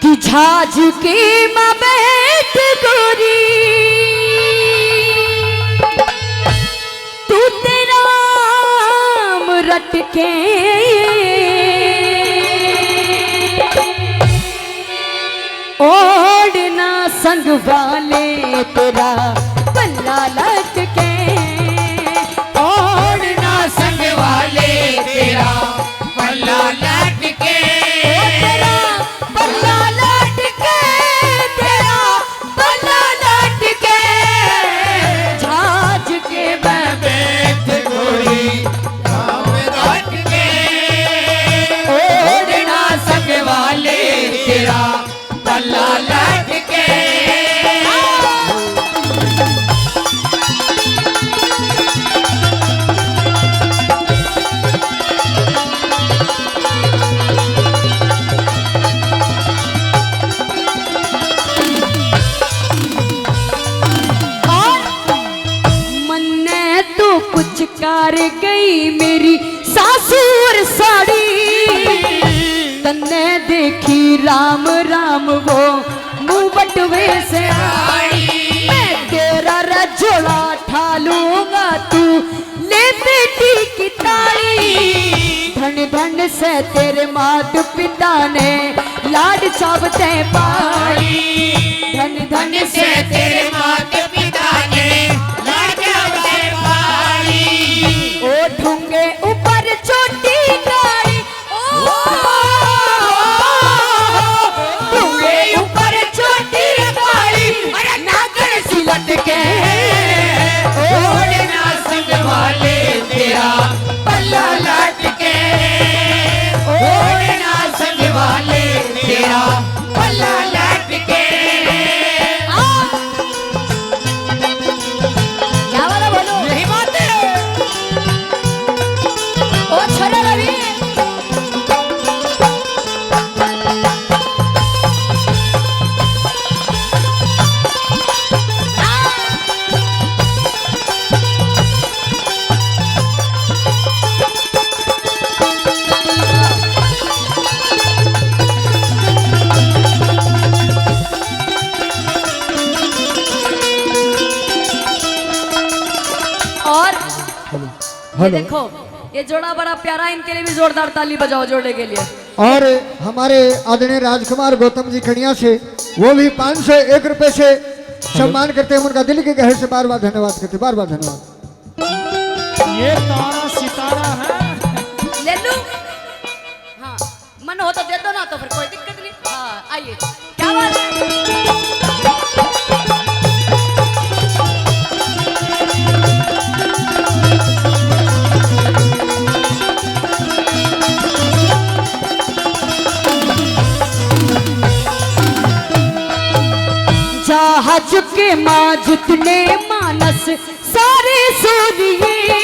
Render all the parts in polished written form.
कि झाज के माँ बैठ गोरी तू तेरा नाम रट के ओढ़ना संग वाले तेरा पल्ला लटके ओढ़ना संग वाले तेरा पल्ला लटके तेरा पल्ला लटके तेरा पल्ला लटके झाज के बैठ गोरी नाम रट के ओढ़ना संग वाले तेरा पल्ला लटके कुछ कर गई मेरी सासुर साड़ी तन्ने देखी राम राम वो मुंह बटवे से आई मैं तेरा रजोड़ा ठालूंगा तू ले बेटी की ताली धन धन से तेरे मात पिता ने लाड चावते पाई धन धन से तेरे मात पिता ने ओ ढूंगे ऊपर चोटी गाड़ी ढूंगे ऊपर चोटी गाड़ी अरे नागर सी लटके ओढ़ना संग वाले तेरा पल्ला लटके ओढ़ना संग वाले तेरा पल्ला लटके क्या वाला बोलो यही बात है ओ छोरा रवि और ये देखो ये जोड़ा बड़ा प्यारा इनके लिए भी जोरदार ताली बजाओ जोड़े के लिए और हमारे आदरणीय राजकुमार गौतम जी खड़िया से वो भी 501 रुपए से सम्मान करते हैं उनका दिल के गहरे से बार बार धन्यवाद करते बार बार धन्यवाद। ये तारा सितारा है। ले लूं हाँ मन हो तो दे दो ना तो फिर कोई दिक्कत नहीं हाँ आइए क्या बात है जहाज के माँ जितने मानस सारे सोनिए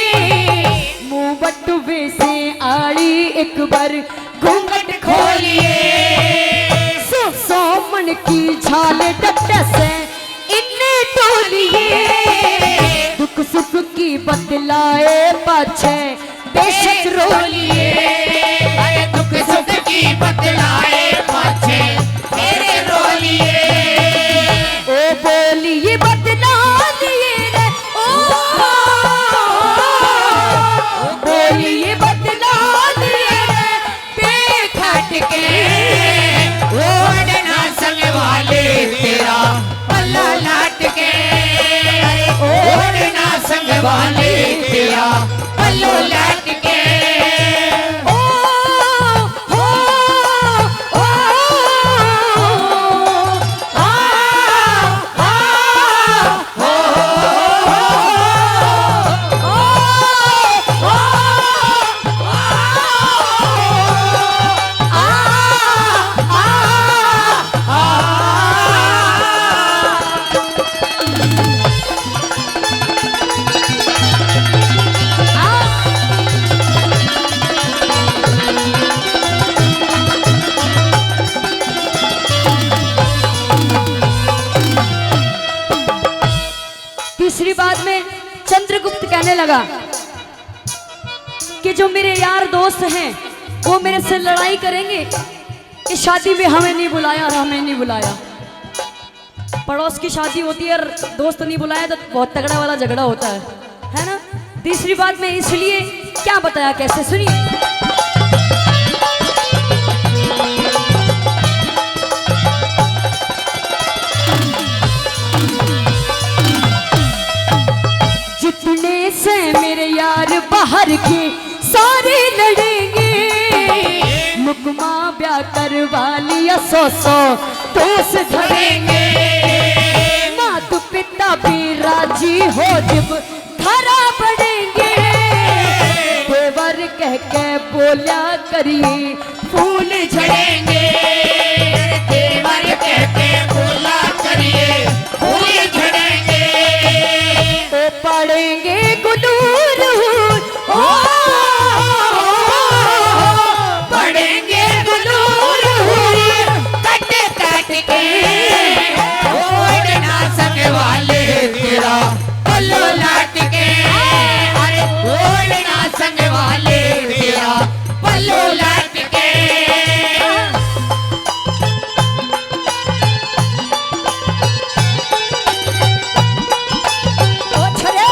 मुंह बटुवे से आड़ी एक बार घूंघट खोलिए सो मन की झाल डट से इन्ने तोलिए दुख सुख की बतलाए पाछे बेशक रोलिए अरे दुख सुख की बतलाए पाछे तेरे रोलिए ओ बोलिए बदला लिए रे ओ बोलिए बदला लिए रे बेखट के ओढ़ना संग वाले तेरा पल्ला लटके ओढ़ना संग वाले तेरा पल्ला लटके ओ हो ओ तीसरी बात में चंद्रगुप्त कहने लगा कि जो मेरे यार दोस्त हैं वो मेरे से लड़ाई करेंगे कि शादी में हमें नहीं बुलाया और हमें नहीं बुलाया। पड़ोस की शादी होती है और दोस्त नहीं बुलाया तो बहुत तगड़ा वाला झगड़ा होता है ना। तीसरी बात मैं इसलिए क्या बताया, कैसे सुनिए। जितने से मेरे यार बाहर के सारे लड़ेंगे, मुकमा ब्याह करवा लिया 100 दोस्त धरेंगे। माता पिता भी राजी हो जब खरा पड़ेंगे, देवर कह के बोला करिए फूल झड़ेंगे। देवर कह के बोला करिए फूल झड़ेंगे। तो पड़ेंगे गुरूर ओ पड़ेंगे गुरूर कट कट के। ओढ़ना संग वाले तेरा पल्लो लाट के। अरे ओढ़ना संग वाले तेरा पल्लो लाट के। ओ छरे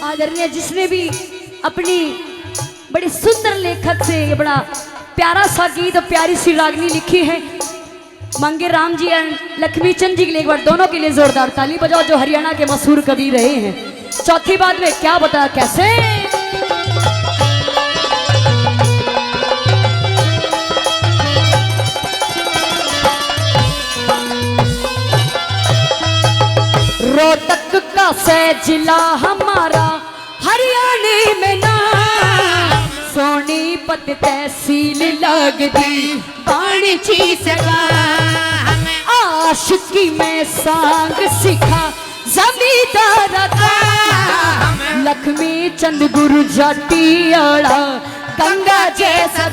आदरणीय जिसने भी अपनी बड़ी सुंदर लेखक से ये बड़ा प्यारा सा गीत और प्यारी सी रागनी लिखी है, मंगे राम जी एंड लक्ष्मी चंद जी के लिए एक बार दोनों के लिए जोरदार ताली बजाओ, जो हरियाणा के मशहूर कवि रहे हैं। चौथी बात में क्या बताया, कैसे रोहतक का से जिला हमारा हरियाणा में ना, सोनीपत तहसील लगती पानी ची सका। आशिकी में सांग सिखा जमींदार का, लक्ष्मी चंद गुरु जाटियाड़ा गंगा जैसा।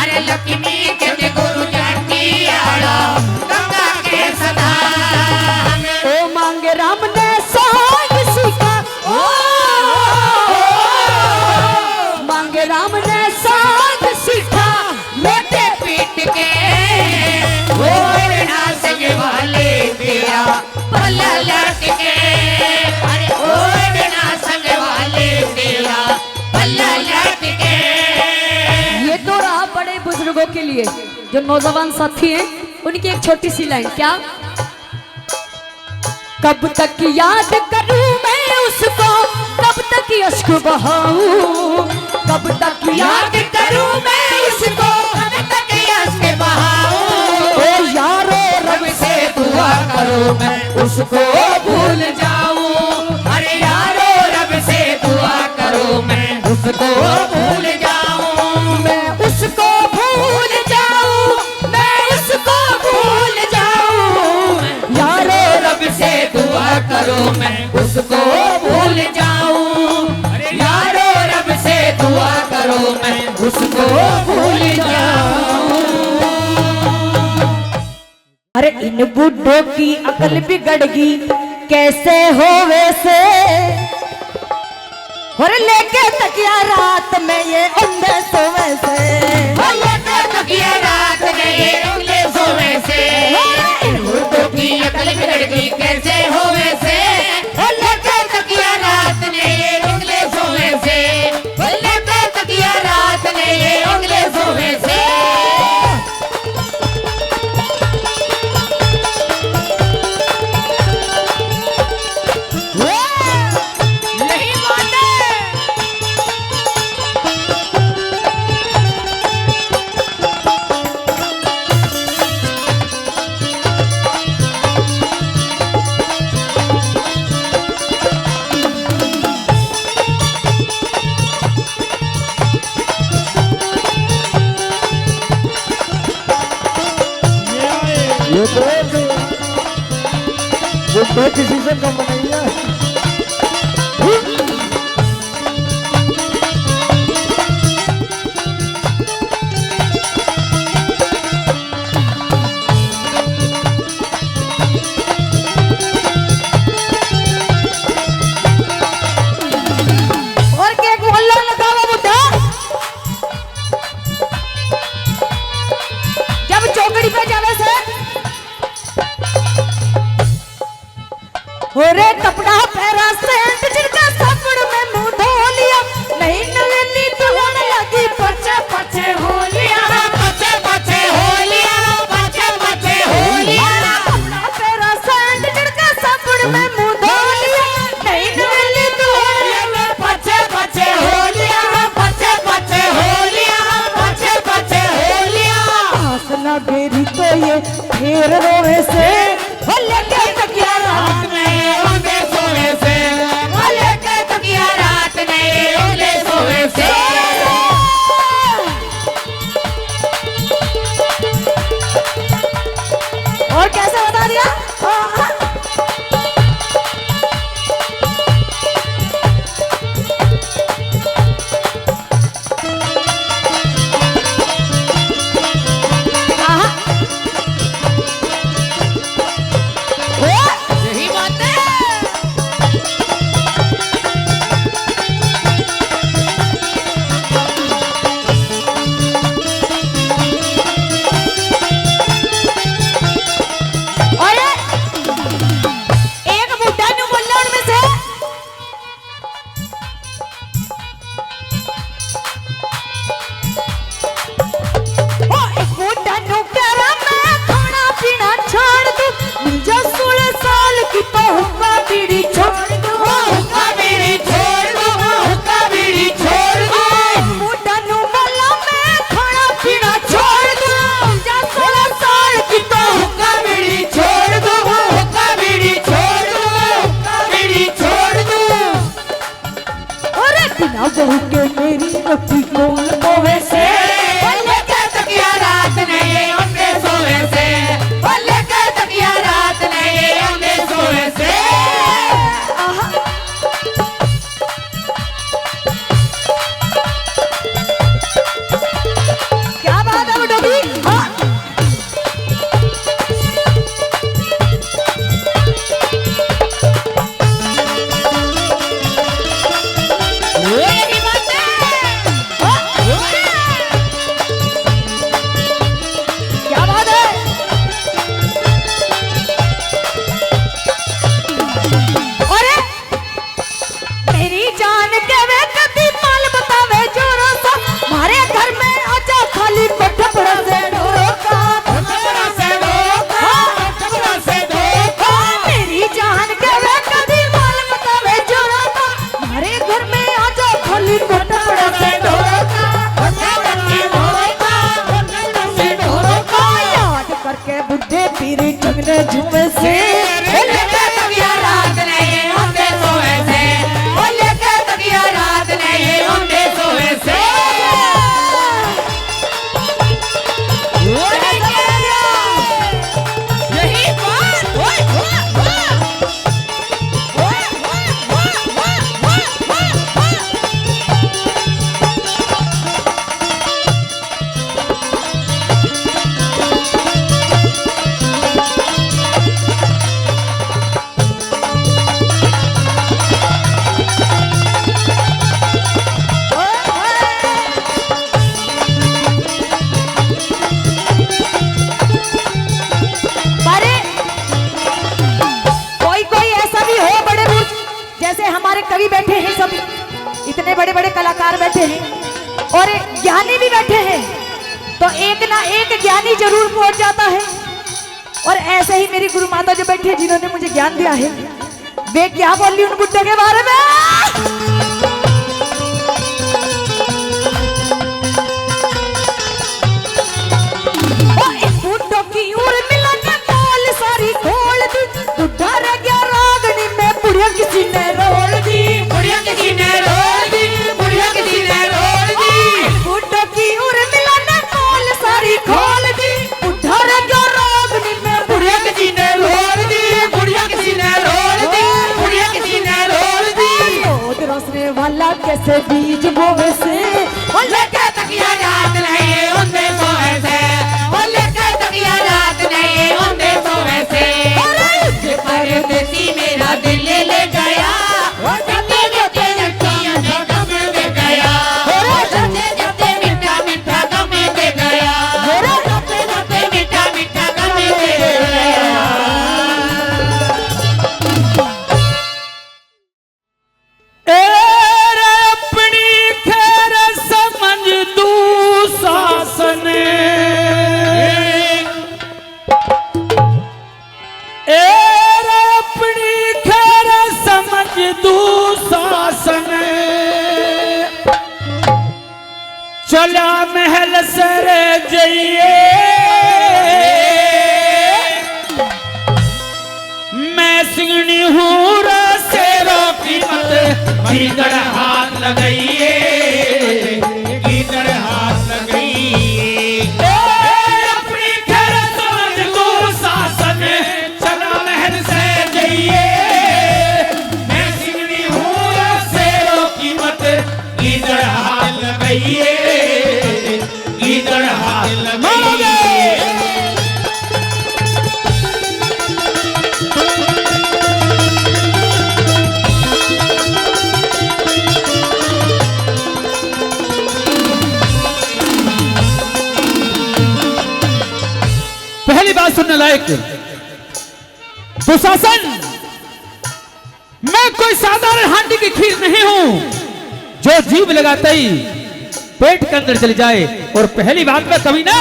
अरे लक्ष्मी चंद गुरु जाटियाड़ा गंगा के सदा। ओ मांगे राम ने सांग सिखा, ओ मांगे राम ने सांग सिखा मोटे पीट के। ओढ़ना संग वाले तेरा पल्ला लट के। अरे ओढ़ना संग वाले तेरा पल्ला लट के। ये तो रहा बड़े बुजुर्गों के लिए, जो नौजवान साथी हैं उनकी एक छोटी सी लाइन, क्या कब तक याद करूं मैं उसको, कब तक अश्क बहाऊं, कब तक याद करूं मैं उसको कब तक यश बहाऊं। ओ यारो रब से दुआ करो मैं उसको भूल जाऊं। अरे यारो रब से दुआ करो मैं उसको भूल जाऊं। मैं उसको भूल जाऊं, मैं उसको भूल जाऊं। यारो रब से दुआ करो मैं उसको भूल जाऊं। यारो रब से दुआ करो मैं उसको भूल जाऊं। अरे इन बुड्ढों की अकल बिगड़गी कैसे हो वैसे, और लेके तकिया रात में ये अंधे सोवे से। लेके तकिया रात में ये अंधे सोवे से। इन बुड्ढों की अकल बिगड़गी कैसे हो वैसे। लेके तकिया रात में ये अंधे सोवे से। लेके तकिया रात में ये अंधे सोवे से। नहीं माने। ये तो बुढ़े किसी से कम नहीं है। और के एक मोहल्ला लगावा बुड्ढा जब चौकड़ी पे जावे से ओरे कपड़ा पहरा सेंट जिनका सपड़ में मुंह धो लिया नहीं नवेली तो होने लगी पचे पचे हो लिया पचे पचे हो लिया, पचे पचे हो लिया। कपड़ा पहरा सेंट जिनका सपड़ में मुंह धो लिया नहीं नवेली तो होने लगी पचे पचे हो लिया, पचे पचे हो लिया, पचे पचे हो लिया। हंसना गेरी तो ये फेर रोवे से हो लेके तकिया रात में उनके सोने से, वो लेके तकिया रात में उनके सोने से। और कैसे बता दिया आहा। यही बात है। और एक बुड्ढा नु बोलना उनमें से ओ एक बुड्ढा नु करा मैं खाना पीना छोड़ दूं मुझे 16 साल की तो हुक्का बीड़ी छोड़ दूं हुक्का बीड़ी छोड़ दो, हुक्का बीड़ी छोड़ दो। बुड्ढा नु बोला मैं खाना पीना छोड़ दूं मुझे 16 साल की तो हुक्का बीड़ी छोड़ दो, हुक्का बीड़ी छोड़ दो, हुक्का बीड़ी छोड़ दो। अरे बिना बहू के मेरी रोटी कौन बोवे से वो लेके तकिया रात नहीं उनके सोने से, वो लेके तकिया रात नहीं उनके सोने से। आहा। क्या बात है बुड्ढा भी हाँ। यही बात है। क्या बात है अरे मेरी जान के वे कभी माल बतावे जोरों सा मारे घर में आजा खाली कोठपड़ा से ढोका कपड़ा से धोखा, कपड़ा से धोखा। मेरी जान के वे कभी माल बतावे जोरों सा मारे घर में आजा खाली कोठपड़ा से ढोका कपड़ा से धोखा, कपड़ा से धोखा। याद करके बुढ़े पीरी टंगने झूमे से वो लेके तकिया रात नहीं उनके सोने से, वो लेके तकिया रात नहीं उनके सोने से। यही बात। ओए, ओए, ओए। ओए, ओए, ओए, ओए, ओए, ओए। अरे कोई कोई ऐसा भी हो बड़े बुजुर्ग जैसे हमारे कवि बैठे हैं सब इतने बड़े बड़े कलाकार बैठे हैं और एक ज्ञानी भी बैठे हैं तो एक ना एक ज्ञानी जरूर पहुंच जाता है और ऐसे ही मेरी गुरु माता जो बैठी है जिन्होंने मुझे ज्ञान दिया है वे क्या बोल रही उन बुड्ढे के बारे में ओ इस बुड्ढो की उर मिलन बोल सारी खोल दी बुड्ढा रह गया रागनी में बुढ़िया किसी ने रोल दी बुढ़िया किसी ने रोल दी, बुढ़िया किसी ने रोल दी। बुड्ढो की उर मिलन बोल सारी खोल दी बुड्ढा रह गया रागनी में जाइए, मैं सिंगनी हूँ शेरों की मत गीदड़ हाथ लगाइए, गीदड़ हाथ लगाइए। अपनी खैर समझ को शासन चला महल से जाइए, मैं सिंगनी हूँ शेरों की मत गीदड़ हाथ लगाइए, गीदड़ हाथ लगाइए। पहली बात सुनने लायक, दुशासन, मैं कोई साधारण हांडी की खीर नहीं हूं जो जीभ लगाते ही पेट के अंदर चली जाए। और पहली बात में कभी ना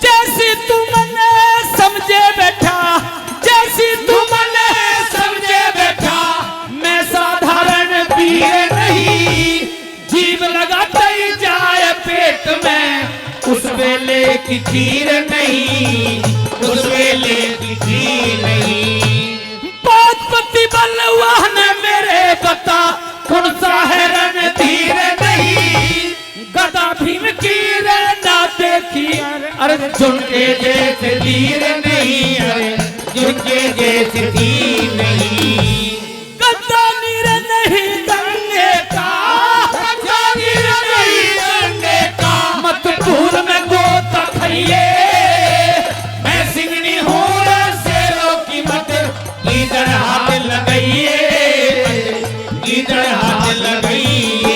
जैसी तुमने समझे बैठा, जैसी तुमने समझे बैठा, मैं साधारण पीर नहीं, जीभ लगाते ही जाए पेट में, उस वेले की खीर नहीं, उस वेले की खीर नहीं। बात पति बलवाह ने मेरे बता, कौन सा है रणधीर नहीं, गदा भीम की ना देखी, अरे झुनके जैसे तीर नहीं, अरे झुनके जैसे तीर नहीं। गदा नीर नहीं गंगे का, गदा नीर नहीं गंगे का, मत भूल में गोता खाइए, मैं सिंगनी हूँ शेरों की मत गीदड़ हाथ लगाइए, गीदड़ हाथ लगाइए।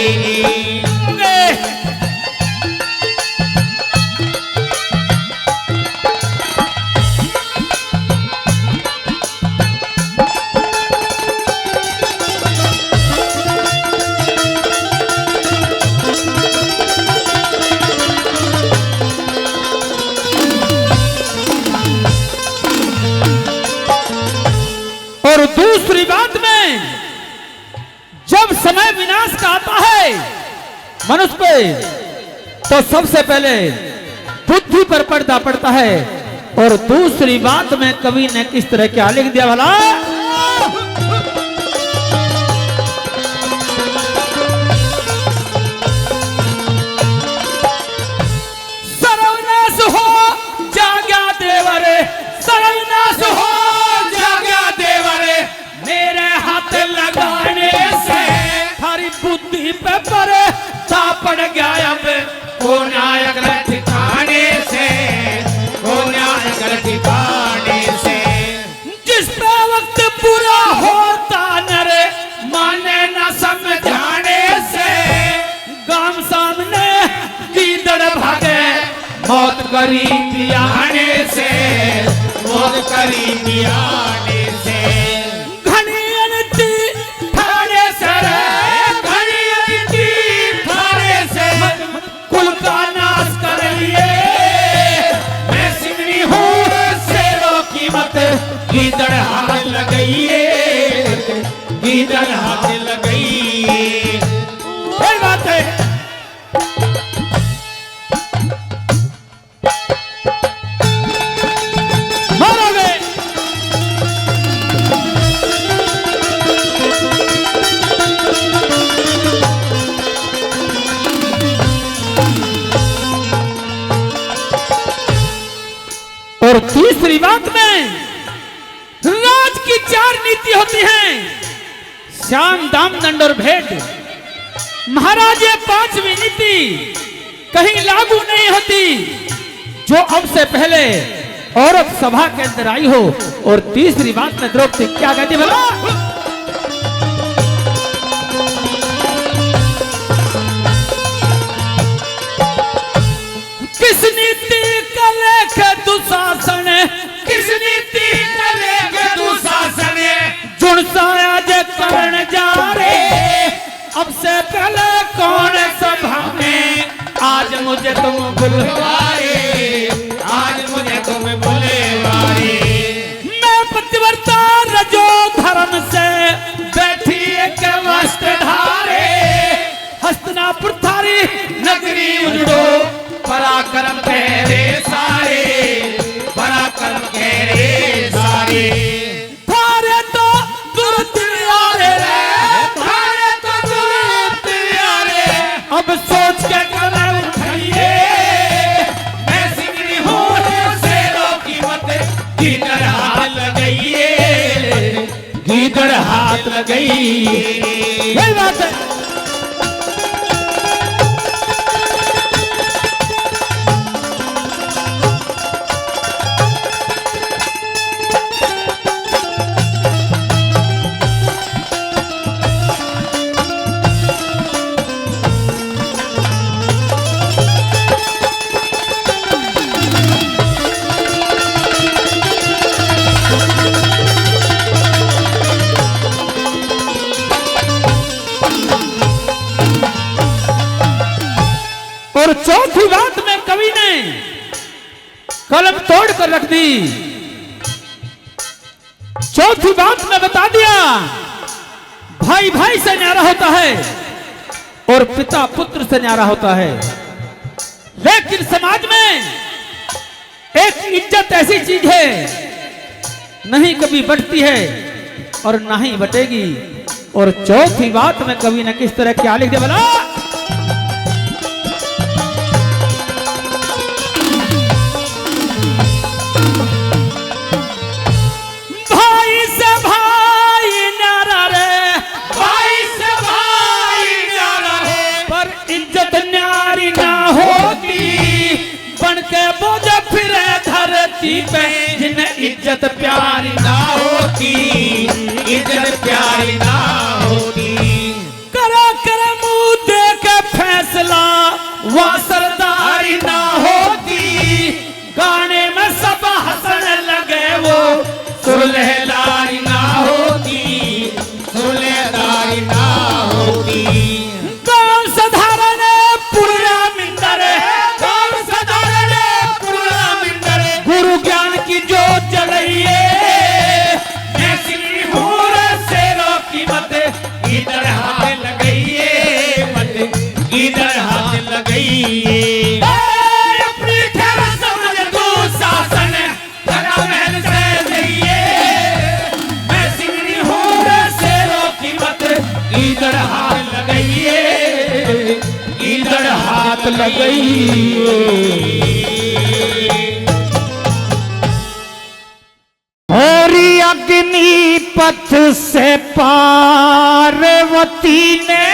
और दूसरी बात में, जब समय विनाश का आता है मनुष्य पे, तो सबसे पहले बुद्धि पर पर्दा पड़ता है। और दूसरी बात में कवि ने किस तरह क्या लिख दिया भला, सर्वनाश हो जागा देवरे, सर्वनाश हो जागा देवरे, मेरे हाथ लगाने से थारी बुद्धि पे पर पड़ गया, अब को नायक ठिकाने से, को नायक ठिकाने से। जिस पे वक्त पूरा होता नरे माने न समझाने से, गांव सामने गीदड़ भागे मौत करीब आने से, मौत करीब आने से। घनी अनती थाने सर, घनी अनती थाने से, कुल का नाश कर लिए, मैं सिंगनी हूँ शेरों की मत गीदड़ हाथ लगाइए, गीदड़ हाथ लगाइए। कोई बात है, मारोगे। और तीसरी बात में, राज की 4 नीति होती हैं, श्याम दाम दंड और भेंट। महाराज ये 5वीं नीति कहीं लागू नहीं होती जो अब से पहले औरत सभा के अंदर आई हो। और तीसरी बात में द्रौपदी क्या कहती भला, किस नीति का लेख दुशासन, किस नीति का लेख दुशासन, जुड़साया जे करण जा रे, अब से पहले कौन सभा में, आज मुझे तुम बुलवाए, आज मुझे तुम बुलवाए। मैं पतिव्रता रजो धर्म यही बात है। और चौथी बात में कवि ने कलम तोड़ कर रख दी। चौथी बात में बता दिया भाई भाई से न्यारा होता है और पिता पुत्र से न्यारा होता है। लेकिन समाज में एक इज्जत ऐसी चीज है नहीं कभी बढ़ती है और ना ही बटेगी। और चौथी बात में कवि ने किस तरह क्या लिख दिया बोला, पे जिन्हें इज्जत प्यारी ना होती, इज्जत प्यारी ना होती। करा कर मुंह दे के फैसला वह सरदारी ना होती। गाने में सब हंसने लगे वो सुलहदारी ना होती, सुलहदारी ना होती। गाँव साधारण पूरा मिंदर, गाँव साधारण पूरा मिंदर, गुरु ज्ञान की जो जलइए इधर हाथ लगइए मत, इधर हाथ लगइए। अपनी खैर समझ तू शासन लगा महल से जइए। मैं सिंगनी हूँ शेरों की मत, इधर हाथ लगइए, इधर हाथ लगइए। अग्नि पथ से पार्वती ने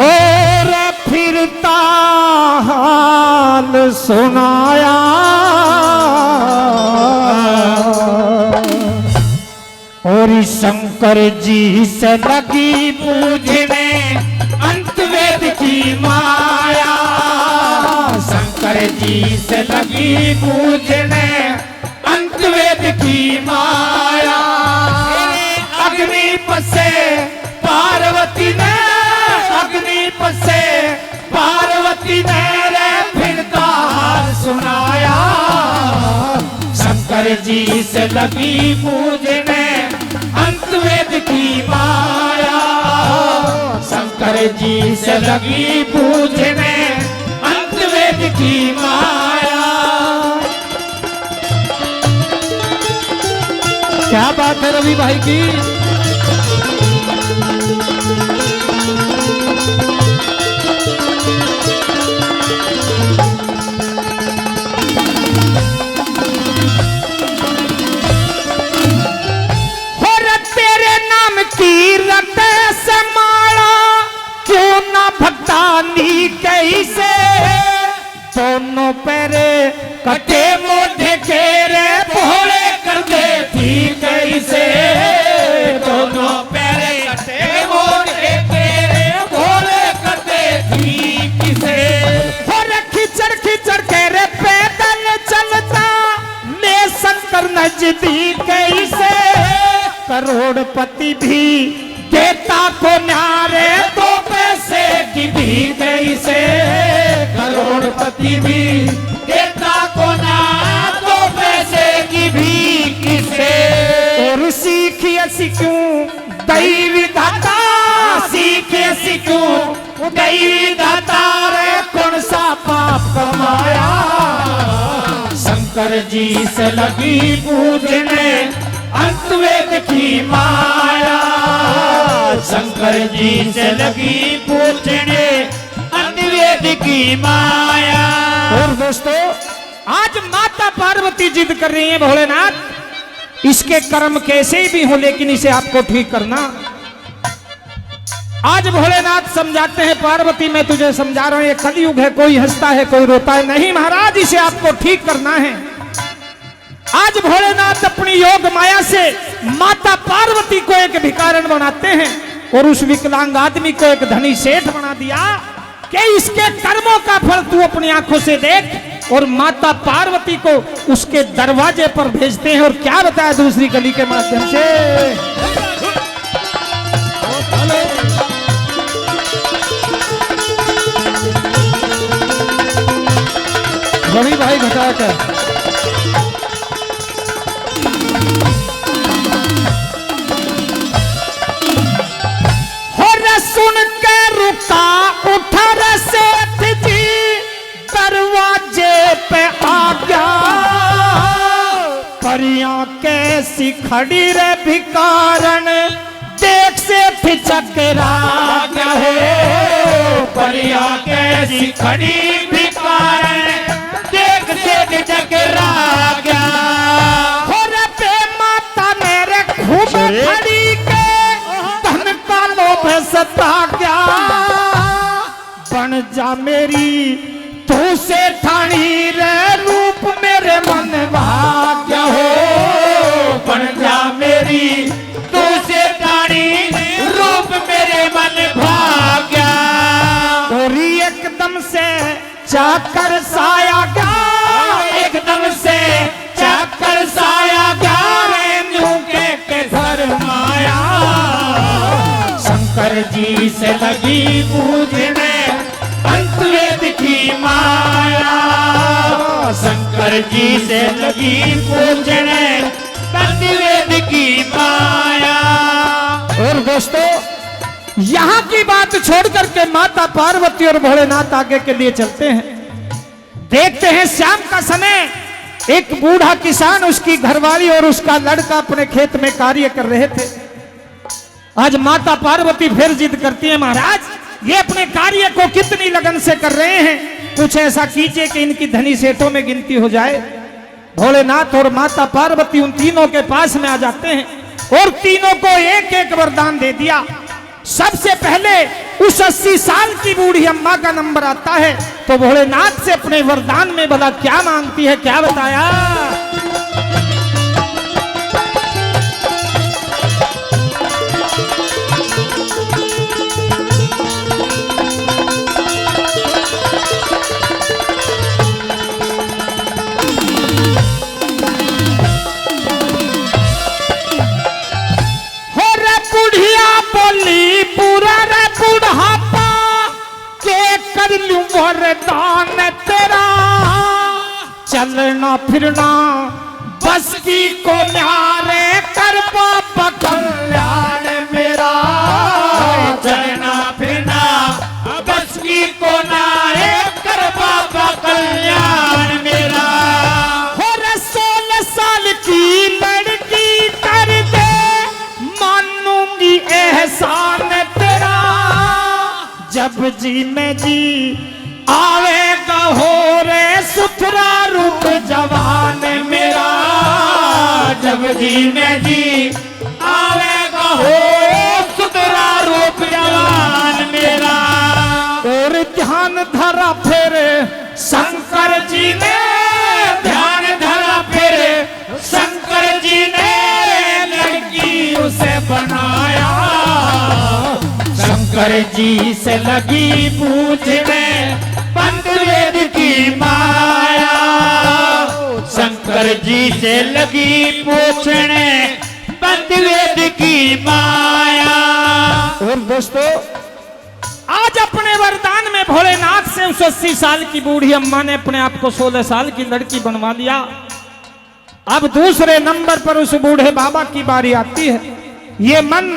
और फिरता हाल सुनाया। और शंकर जी से लगी बूझने अंत वेद की माया। शंकर जी से लगी बूझने अंत वेद की माया। अग्निपथ से पार्वती ने, अग्निपथ से पार्वती ने रे फिरता हाल सुनाया। शंकर जी से लगी बूझने अंत वेद की माया। शंकर जी से लगी बूझने की माया। क्या बात है रवि भाई की। और तेरे नाम की रट से माला क्यों ना भक्तानी कैसे। दोनों पैरे कटे मोढ़े के रे भोले कर दे थी कैसे। दोनों पैरे कटे मोढ़े के रे भोले कर दे थी किसे। और खिचड़ खिचड़ के रे पैदल चलता मैं शंकर नजदीक कैसे। करोड़पति भी देता को न्यारे तो पैसे की भी कैसे। करोड़पति भी देता को ना तो पैसे की भी किसे। और सीखिए सीखूं दैवी दाता, सीखिए सीखूं दैवी दाता रे कौन सा पाप कमाया। शंकर जी से लगी पूजने अंत वेद की माया। शंकर जी से लगी पूजने अंत वेद की माया। और दोस्तों आज माता पार्वती जिद कर रही है भोलेनाथ इसके कर्म कैसे भी हो लेकिन इसे आपको ठीक करना। आज भोलेनाथ समझाते हैं पार्वती मैं तुझे समझा रहा हूं ये कलयुग है, कोई हंसता है कोई रोता है। नहीं महाराज इसे आपको ठीक करना है। आज भोलेनाथ अपनी योग माया से माता पार्वती को एक भिखारन बनाते हैं और उस विकलांग आदमी को एक धनी सेठ बना दिया कि इसके कर्मों का फल तू अपनी आंखों से देख। और माता पार्वती को उसके दरवाजे पर भेजते हैं और क्या बताया दूसरी गली के माध्यम से। रवि भाई घटाकर सुन के रुका उठा रे सेठ जी दरवाजे पे आ गया। परियां कैसी खड़ी रे भिखारन देख सेठ चकरा गया है। परियां कैसी खड़ी भिखारन देख सेठ चकरा गया। हो रे बे माता मेरे खूब खड़ी के धन का लोभ सता गया। बन जा मेरी तू से ठाणी रे रूप मेरे मन भाग्य हो। बन जा मेरी तू से ठाणी रूप मेरे मन भाग्या। गोरी एकदम से चाकर साया गया। एकदम से चाकर साया गया। के घर माया शंकर जी से लगी पूजने अंतवेद की माया। शंकर जी से लगी पूजने अंतवेद की माया। और दोस्तों यहाँ की बात छोड़ करके माता पार्वती और भोलेनाथ आगे के लिए चलते हैं। देखते हैं शाम का समय एक बूढ़ा किसान उसकी घरवाली और उसका लड़का अपने खेत में कार्य कर रहे थे। आज माता पार्वती फिर जिद करती है महाराज ये अपने कार्य को कितनी लगन से कर रहे हैं, कुछ ऐसा कीजिए कि इनकी धनी सेठों में गिनती हो जाए। भोलेनाथ और माता पार्वती उन तीनों के पास में आ जाते हैं और तीनों को एक एक वरदान दे दिया। सबसे पहले उस 80 साल की बूढ़ी अम्मा का नंबर आता है तो भोलेनाथ से अपने वरदान में भला क्या मांगती है, क्या बताया। बोली पूरा रे बुढ़ापा के कर लूं वरदान तेरा। चलना फिरना बस की को न्यारे कर बाबा कल्याण मेरा। चलना फिरना बस की को न्यारे कर बाबा कल्याण मेरा। हो रे 16 साल की लड़की कर दे मानूंगी एहसान तेरा। जब जी में जी आवेगा हो रे सुथरा रूप जवान मेरा। जब जी में जी आवेगा हो सुथरा रूप जवान मेरा। और ध्यान धरा फिर शंकर जी ने ध्यान धरा फिर शंकर जी ने लड़की उसे बनाया। शंकर जी से लगी पूछने पंचवेद की माया। शंकर जी से लगी पूछने पंचवेद की माया। और दोस्तों आज अपने वरदान में भोलेनाथ से उस 80 साल की बूढ़ी अम्मा ने अपने आप को 16 साल की लड़की बनवा लिया। अब दूसरे नंबर पर उस बूढ़े बाबा की बारी आती है। ये मन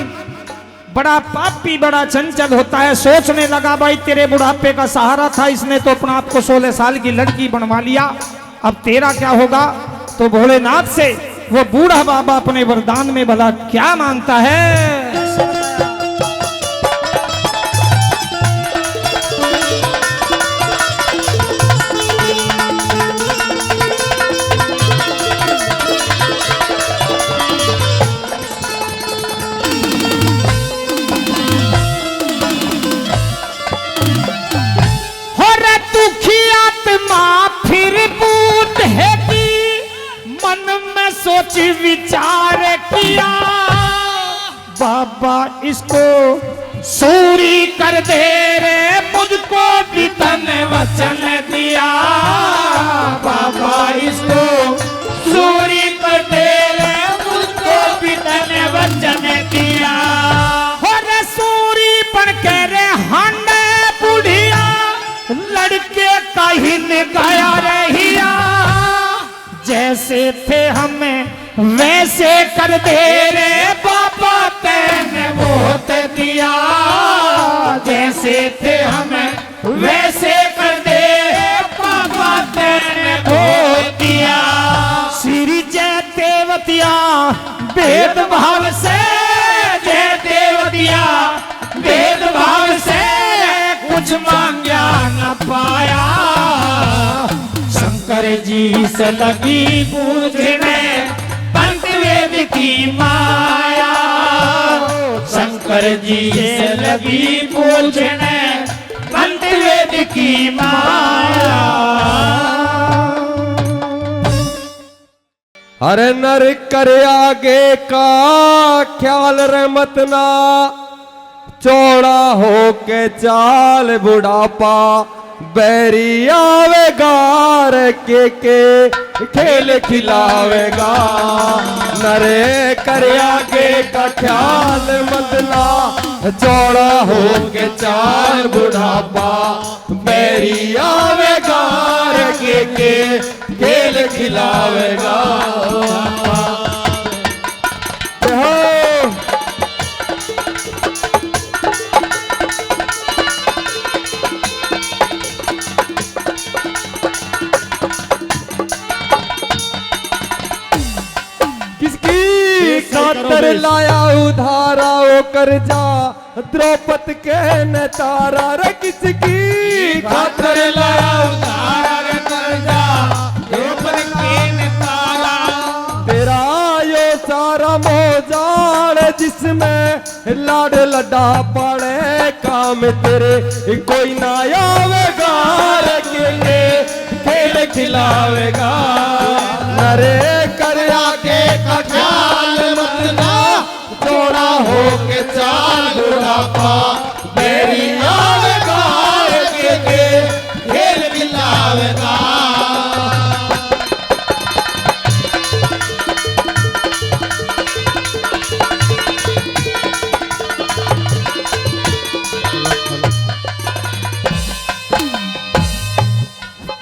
बड़ा पापी बड़ा चंचल होता है। सोचने लगा भाई तेरे बुढ़ापे का सहारा था, इसने तो अपना आप को 16 साल की लड़की बनवा लिया, अब तेरा क्या होगा। तो भोलेनाथ से वो बूढ़ा बाबा अपने वरदान में भला क्या मांगता है। दिया बाबा इसको सूरी कर दे रे, मुझको भी तने वचन दिया बाबा इसको सूरी कर दे रे, मुझको भी तने वचन दिया। और सूरी बन के रे हांडे बुढ़िया, लड़के का ही निकाया रहिया, जैसे थे हमें वैसे कर दे रे बाबा तेने बहुत दिया, जैसे थे हमें वैसे कर दे बाबा तेने बहुत दिया। श्री जय देवतिया भेदभाव से, जय देवतिया भेदभाव से कुछ मांगा न पाया, शंकर जी से लगी पूछने पंत वेद की माया, शंकर जी से लगी पूछने पंत वेद की माया। अरे नर करे आगे का ख्याल रे मत ना, चौड़ा हो के चाल बुढ़ापा, बैरी आवेगा रे के खेल खिलावेगा, नरे कर आगे का ख्याल मत ना, चौड़ा हो के चाल बुढ़ापा, बैरी आवेगा रे के खेल खिलावेगा। खातर लाया उधारा वो कर्जा, द्रौपद के न तारा रे किसकी खातर लाया उधारा रे कर्जा, द्रौपद के न तारा, तेरा यो सारा मोजाड़ जिसमें लाड लड्डा पड़े काम तेरे, कोई ना आवेगा रे के खेल खिलावेगा, अरे कर आगे का ख्याल मत ना, चौड़ा हो के चाल बुढ़ापा, मेरी आवेगा के खेल खिलावेगा।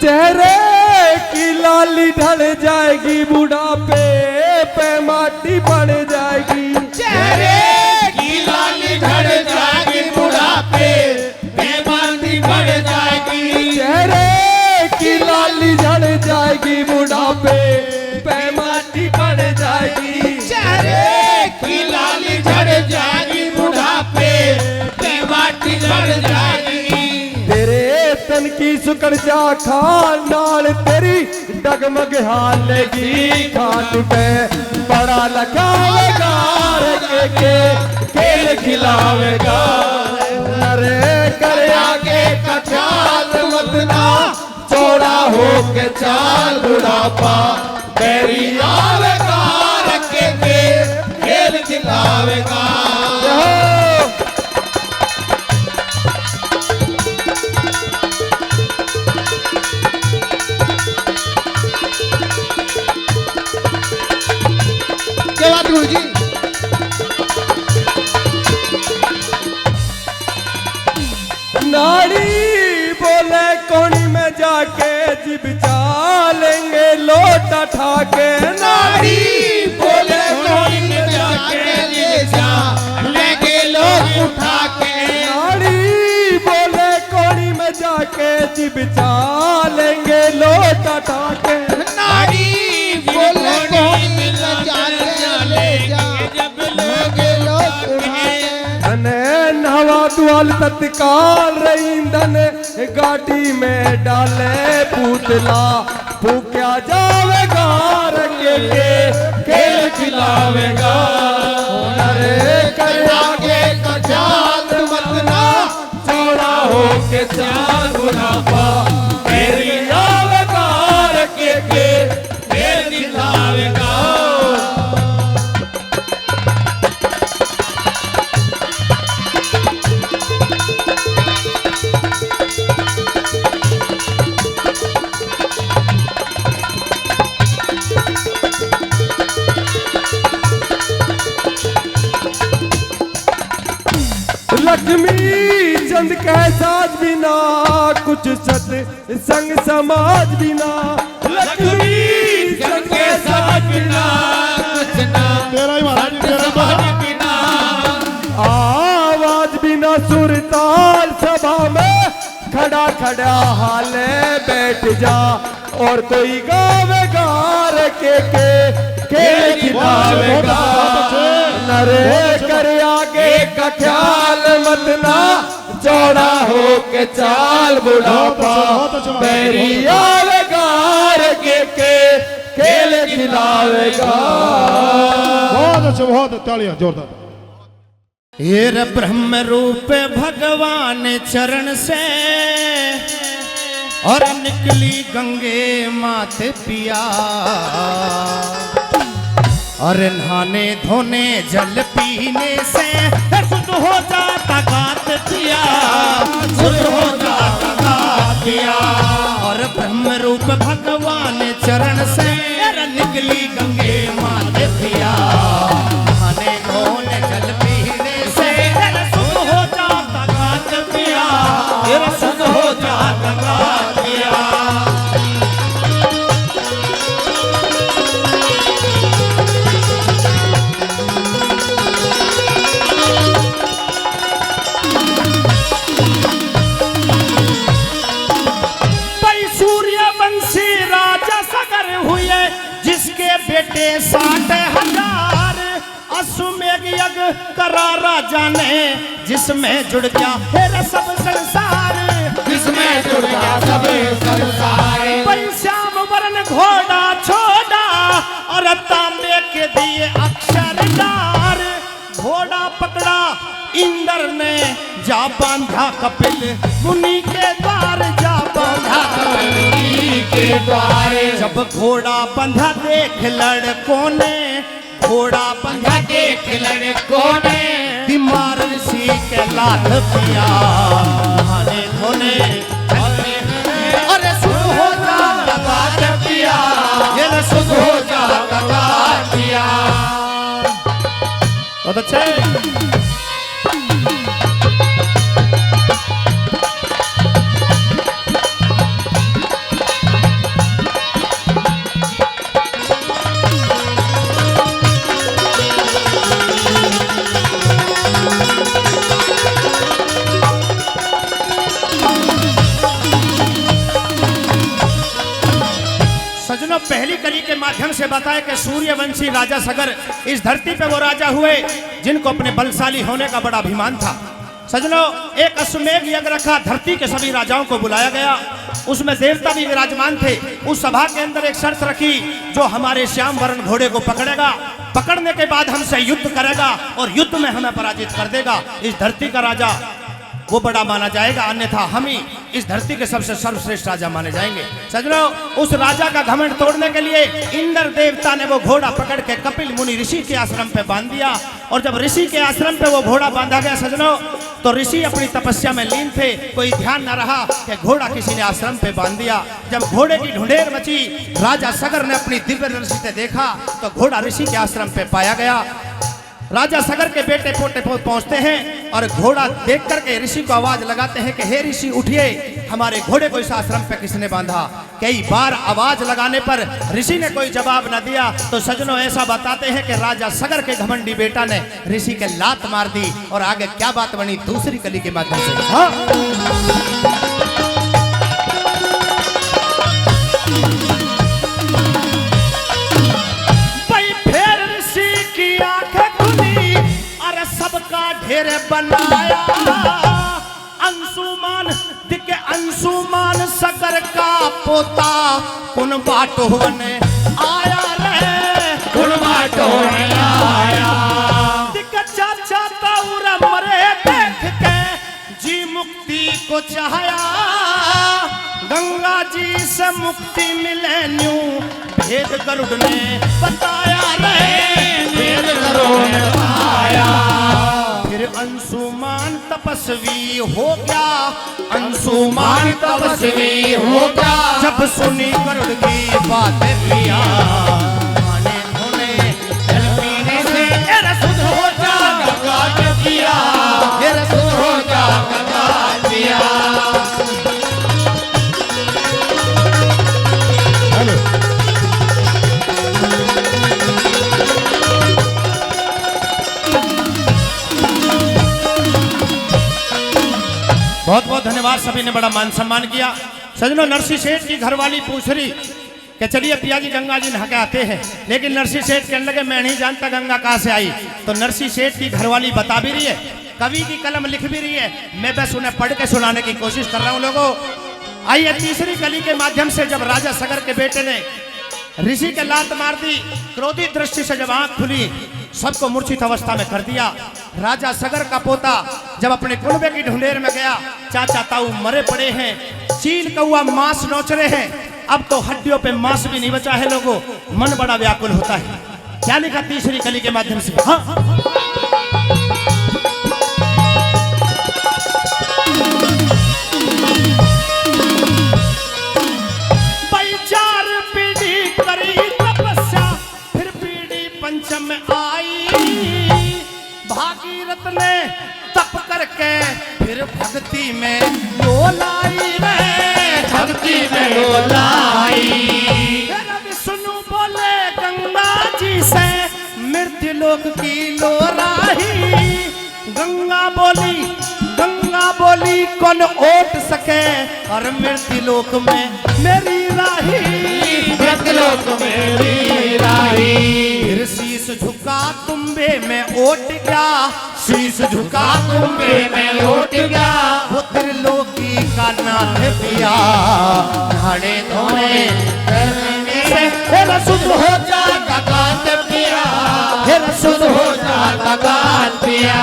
चेहरे की लाली ढल जाएगी बुढ़ापे पे माटी बढ़ जाएगी, चेहरे की लाली ढल जाएगी बुढ़ापे पे माटी बढ़ जाएगी, चेहरे की लाली ढल जाएगी बुढ़ापे पे माटी बढ़ जाएगी, चेहरे की लाली ढल जाएगी बुढ़ापे पे माटी बढ़ जाएगी, तेरे तन की सुकड़ जा खान नाल तेरी डगमग हालेगी, खाट पे बड़ा लगावेगा रे के खेल खिलावेगा, अरे कर आगे का ख्याल मत ना, चौड़ा हो के चाल बुढ़ापा, तेरी आवेगा रे के खेल खिलावेगा। क्या बात गुरु जी? नाड़ी बोले कोनी में जाके जिब चालेंगे लोटा ठाके, नाड़ी बोले कोई में जाके ले जा लेके लोग उठा के, नाड़ी बोले कोनी में जाके जिब चालेंगे लोटा ठाके, नाड़ी बोले कोई में जाके ले जा जब लोग उठाए, धने नवा दुआल तत्काल रही धन गाड़ी में डाले पुतला, फूक्या जावेगा रंगे के खेल खिलावेगा, अरे कर आगे का ख्याल मत ना, चौड़ा हो के चाल बुढ़ापा, मेरी आवेगा रंगे के खेल खिलावेगा। लक्ष्मी चंद के साथ बिना कुछ सत संग समाज बिना लक्ष्मी चंद के साथ बिना कुछ ना तेरा ही महाराज तेरा समाज बिना आवाज बिना सुरताल सभा में खड़ा खड़ा हाले बैठ जा और कोई गावे गार के खिलावेगा नरे कर आगे का ख्याल मत ना चौड़ा हो के चाल बुढ़ापा बैरी आवेगा के खेल खिलावेगा। बहुत अच्छा बहुत तालियां जोरदार। ये ब्रह्म रूप भगवान चरण से और निकली गंगे माते पिया और नहाने धोने जल पीने से शुद्ध हो जाता गात पिया शुद्ध हो जाता गात पिया और ब्रह्म रूप भगवान चरण से निकली गंगे माते पिया नहाने धोने जल पीने से शुद्ध हो जाता गात पिया शुद्ध हो जाता गात पिया। जिसके बेटे 60,000 अश्वमेध यज्ञ करा राजा ने जिसमें जुड़ गया तेरा सब संसार जिसमें जुड़ गया सब संसार श्याम वरण घोड़ा छोड़ा और तांबे के दिए अक्षरदार घोड़ा पकड़ा इंद्र ने जा बांधा कपिल मुनि के द्वार जा बांधा कपिल मुनि के द्वार जब घोड़ा बंधा देख लड़कों ने घोड़ा बंधा देख लड़कों ने बीमार ऋषि के लात पिया नहाने धोने अरे शुद्ध हो जाता गात पिया ये शुद्ध हो जाता गात पिया। बहुत अच्छे। सजनों पहली कड़ी के माध्यम से बताया कि सूर्यवंशी राजा सगर इस धरती पे वो राजा हुए जिनको अपने बलशाली होने का बड़ा अभिमान था। सजनों एक अश्वमेध यज्ञ रखा धरती के सभी राजाओं को बुलाया गया उसमें देवता भी विराजमान थे। उस सभा के अंदर एक शर्त रखी जो हमारे श्याम वरण घोड़े को पकड़ेगा पकड़ने के बाद हमसे युद्ध करेगा और युद्ध में हमें पराजित कर देगा इस धरती का राजा वो बड़ा माना जाएगा अन्यथा हम ही इस धरती के सबसे सर्वश्रेष्ठ राजा माने जाएंगे। सजनों उस राजा का घमंड तोड़ने के लिए इंद्र देवता ने वो घोड़ा पकड़ के कपिल मुनि ऋषि के आश्रम पे बांध दिया और जब ऋषि के आश्रम पे वो घोड़ा बांधा गया सजनों तो ऋषि अपनी तपस्या में लीन थे कोई ध्यान न रहा कि घोड़ा किसी ने आश्रम पे बांध दिया। जब घोड़े की ढूंढेर मची राजा सगर ने अपनी दिव्य दृष्टि से देखा तो घोड़ा ऋषि के आश्रम पे पाया गया। राजा सगर के बेटे पोते पहुंचते हैं और घोड़ा देख करके ऋषि को आवाज लगाते हैं कि हे ऋषि उठिए हमारे घोड़े को इस आश्रम पे किसने बांधा। कई बार आवाज लगाने पर ऋषि ने कोई जवाब न दिया तो सजनों ऐसा बताते हैं कि राजा सगर के घमंडी बेटा ने ऋषि के लात मार दी और आगे क्या बात बनी दूसरी कली के माध्यम से। सबका ढेर बनाया अंशुमान दिखे अंशुमान सगर का पोता कुन बाटो ने आया रे कुन बाटो ने आया दिखे चाचा ताऊरा मरे देख के जी मुक्ति को चाहया गंगा जी से मुक्ति मिले न्यू भेद गरुड़ ने बताया रे भेद गरुड़ ने बताया। फिर अंशुमान तपस्वी हो गया अंशुमान तपस्वी हो गया जब सुनी गरुड़ की बात पिया खाने धोने जल पीने से शुद्ध हो जाता गात पिया शुद्ध हो दरबार सभी ने बड़ा मान सम्मान किया। सजनों, नरसिंह सेठ की घरवाली पूछ रही कि चलिए पिया जी गंगा जी नहा के आते हैं, लेकिन नरसिंह सेठ कहने लगे मैं नहीं जानता गंगा कहाँ से आई। तो नरसिंह सेठ की घरवाली बता भी रही है, कवि की कलम लिख भी रही है, मैं बस उन्हें पढ़ के सुनाने की कोशिश कर रहा हूँ लोगों। आइए, तीसरी कली के माध्यम से जब राजा सगर के बेटे ने ऋषि के लात मार दी, क्रोधित दृष्टि से जब आंख खुली, सबको मूर्छित अवस्था में कर दिया। राजा सगर का पोता जब अपने कुनबे की ढूंढेर में गया, चाचा ताऊ मरे पड़े हैं, चील कौआ मांस नोच रहे हैं, अब तो हड्डियों पे मांस भी नहीं बचा है लोगों। मन बड़ा व्याकुल होता है। क्या लिखा तीसरी कली के माध्यम से? हाँ, पंचम में आई, भागीरथ ने तप करके फिर भक्ति में लोलाई रे, भक्ति में लोलाई। विष्णु बोले गंगा जी से मृत्यु लोक की लोराही। गंगा बोली कौन ओट सके और मृत्यु लोक में मेरी राही, मृत्यु लोक मेरी राही। फिर शीश झुका तुम्बे में ओट गया, शीश झुका तुम्बे में ओट गया। वो त्रिलोकी का नाथ पिया, नहाने धोने से फिर शुद्ध हो जाता गात पिया, फिर शुद्ध हो जाता गात पिया।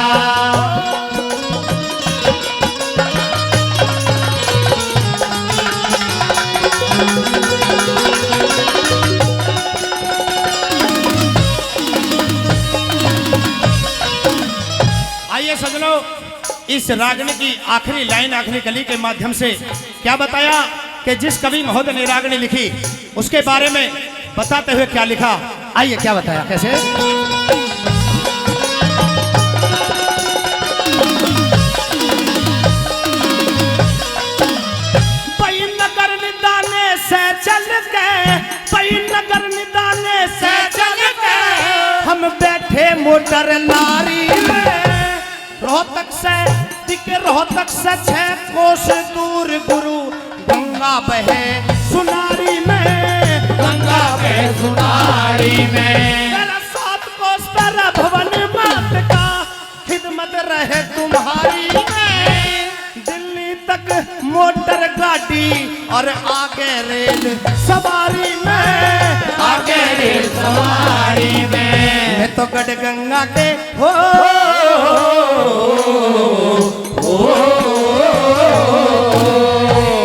आइए सजनों, इस रागनी की आखिरी लाइन, आखिरी कली के माध्यम से क्या बताया कि जिस कवि महोदय ने रागनी लिखी उसके बारे में बताते हुए क्या लिखा। आइए क्या बताया, कैसे? पई नगर निदाने से चल गए, पई नगर निदाने से चल गए, हम बैठे मोटर लारी में। रोहतक से 6 कोस दूर गुरु गंगा बहे सुनारी में, गंगा बहे सुनारी में। 7 कोस पर भवन मात का खिदमत रहे तुम्हारी में। दिल्ली तक मोटर गाड़ी और आगे रेल सवारी में, आगे रेल सवारी में। मैं तो गढ़ गंगा के हो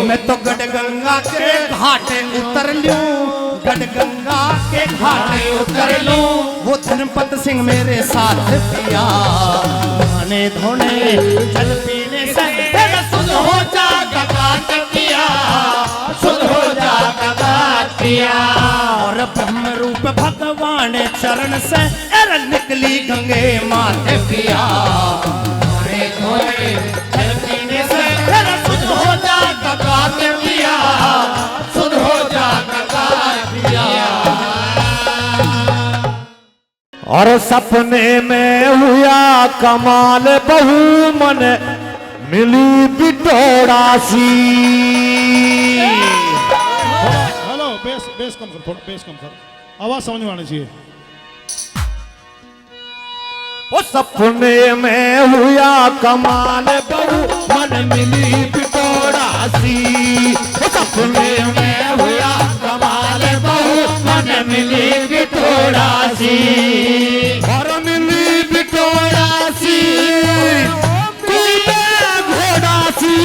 मैं तो गढ़ गंगा के घाटे उतर लूं, गढ़ गंगा के घाटे उतर लूं। वो धनपत सिंह मेरे साथ पिया, नहाने धोने जल पीने से शुद्ध हो जाता गात पिया, शुद्ध हो जाता गात पिया। और ब्रह्म रूप भगवान चरण से निकली गंगे माथे पिया, नहाने धोने जल पीने से शुद्ध हो जाता गात पिया, शुद्ध हो जाता गात पिया। और सपने में हुआ कमाल, बहू मन मिली बिटोड़ा सी। हेलो, बेस कम कर, थोड़ा बेस कम कर, आवाज समझ में आनी चाहिए। ओ सपने में हुआ कमाल, बहू मन मिली बिटोड़ा सी। ओ सपने में हुआ कमाल, बहू मन मिली बिटोड़ा सी। और मिली बिटोड़ा सी, घोड़ा सी।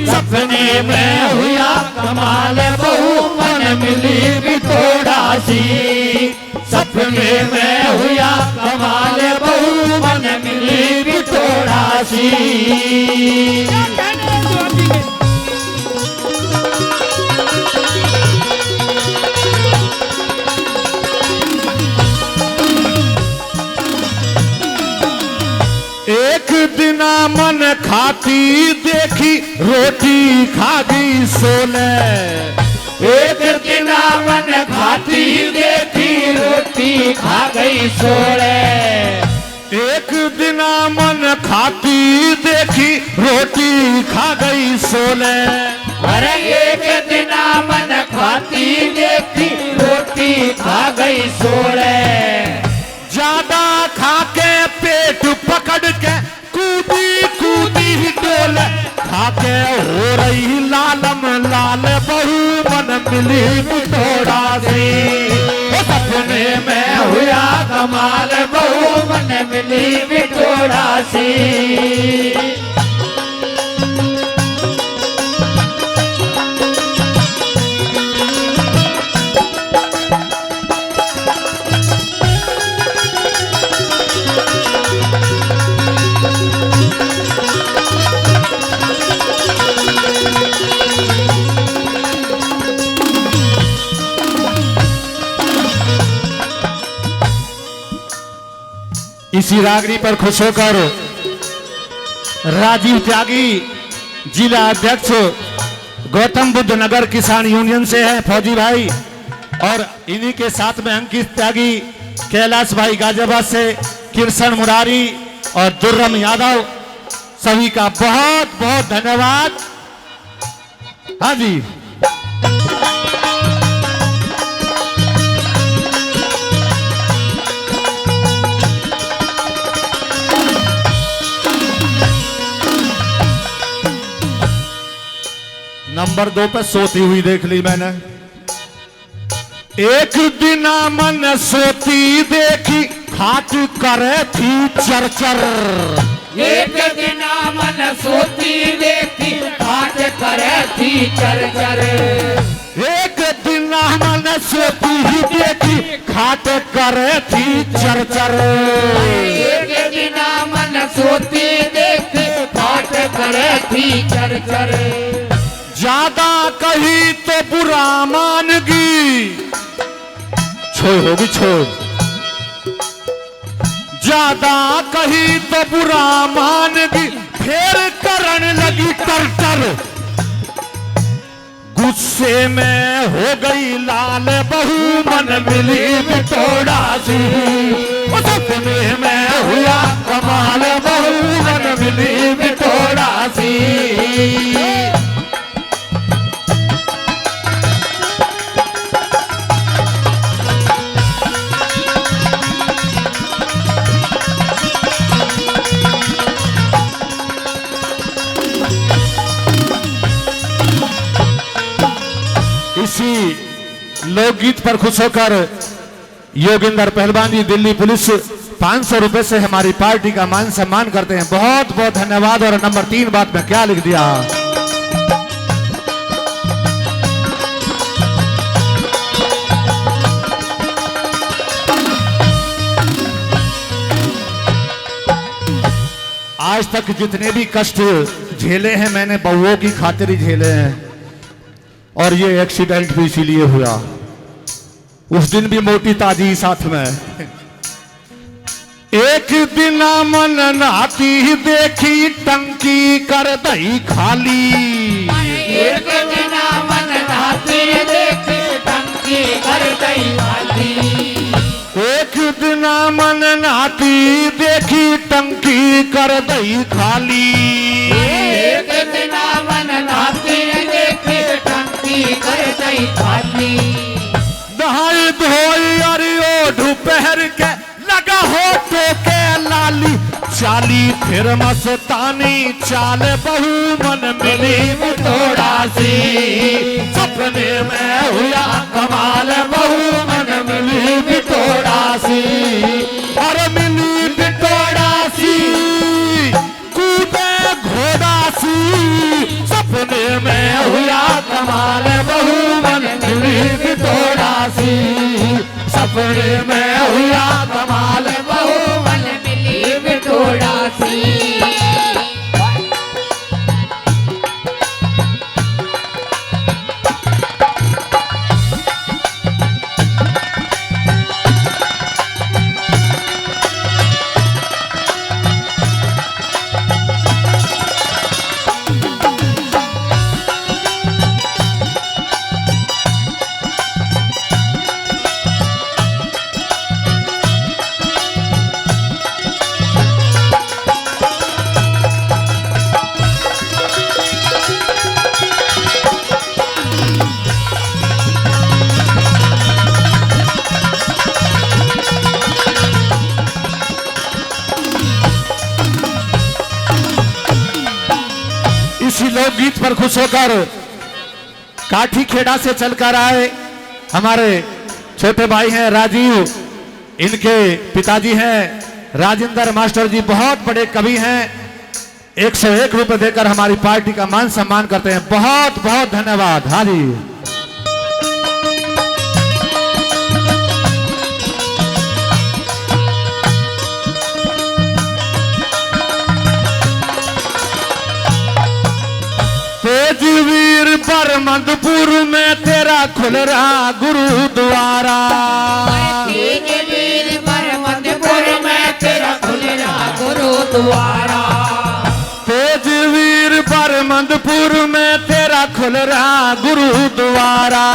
सपने में हुआ कमाल, बहू मन मिली बिटोड़ा सी। सपने में हुआ कमाल, बहू मन मिली बिटोड़ा सी। एक दिना मन खाती देखी, रोटी खा गई सोले। एक दिन मन खाती देखी, रोटी खा गई सोले। एक दिन मन खाती देखी रोटी खा गई सोले। अरे एक दिन मन खाती देखी रोटी खा गई सोले। ज्यादा खा के पेट पकड़ के कूदी कूदी डोल खा के हो रही लालम लाल बहू मन मिली थोड़ा सी। सपने में हुआ कमाल बहू मन मिली बिठोड़ा सी। इसी रागनी पर खुश होकर राजीव त्यागी जिला अध्यक्ष गौतम बुद्ध नगर किसान यूनियन से हैं फौजी भाई, और इन्हीं के साथ में अंकित त्यागी कैलाश भाई गाजियाबाद से, कृष्ण मुरारी और दुर्रम यादव, सभी का बहुत बहुत धन्यवाद। हाँ जी, नंबर 2 पे सोती हुई देख ली मैंने। एक दिन मन सोती देखी खाट करे थी चरचर। एक दिन मन सोती देखी खाट करे थी चरचर। एक दिन मन सोती ही देखी खाट करे थी चरचर। एक दिन मन सोती देखी खाट करे थी चरचर। ज्यादा कही तो बुरा मानगी, छोड़ होगी छोड़। ज्यादा कही तो बुरा मानगी, फिर करने लगी तरतर। गुस्से में हो गई लाल बहू मन मिली थोड़ा सी। सपने में हुआ कमाल बहू मन मिली थोड़ा सी। इसी लोकगीत पर खुश होकर योगिंदर पहलवान जी दिल्ली पुलिस 500 रुपए से हमारी पार्टी का मान सम्मान करते हैं। बहुत बहुत धन्यवाद। और नंबर 3 बात में क्या लिख दिया, आज तक जितने भी कष्ट झेले हैं मैंने बहुओं की खातिर ही झेले हैं, और ये एक्सीडेंट भी इसीलिए हुआ। उस दिन भी मोटी ताजी साथ में। एक दिन मन नाती देखी टंकी कर दई खाली। एक दिन मन नाती देखी टंकी कर दई खाली। एक दिन मन नाती देखी टंकी कर दई खाली। एक दिन मन नाती देखी टंकी कर दई खाली। नहाई धोई अरियो दोपहर के लगा हो के लाली। चाली फिर मस्तानी चाल बहू मन मिली थोड़ा सी। सपने में हुआ कमाल बहू मन मिली थोड़ा सी। और मिली थोड़ा सी कूदे घोड़ा सी। सपने में हुआ कमाल बहू मन मिली थोड़ा सी। सपने में हुआ कमाल बहू मन मिली थोड़ा सी। लोकगीत पर खुश होकर काठी खेड़ा से चलकर आए हमारे छोटे भाई हैं राजीव, इनके पिताजी हैं राजेंद्र मास्टर जी, बहुत बड़े कवि हैं। 101 रुपए देकर हमारी पार्टी का मान सम्मान करते हैं। बहुत बहुत धन्यवाद। हाँ जी, तेजवीर बरमंदपुर में तेरा खुल रहा गुरुद्वारा, तेजवीर बरमंदपुर में तेरा खुल रहा गुरुद्वारा, तेजवीर बरमंदपुर में तेरा खुल रहा गुरुद्वारा,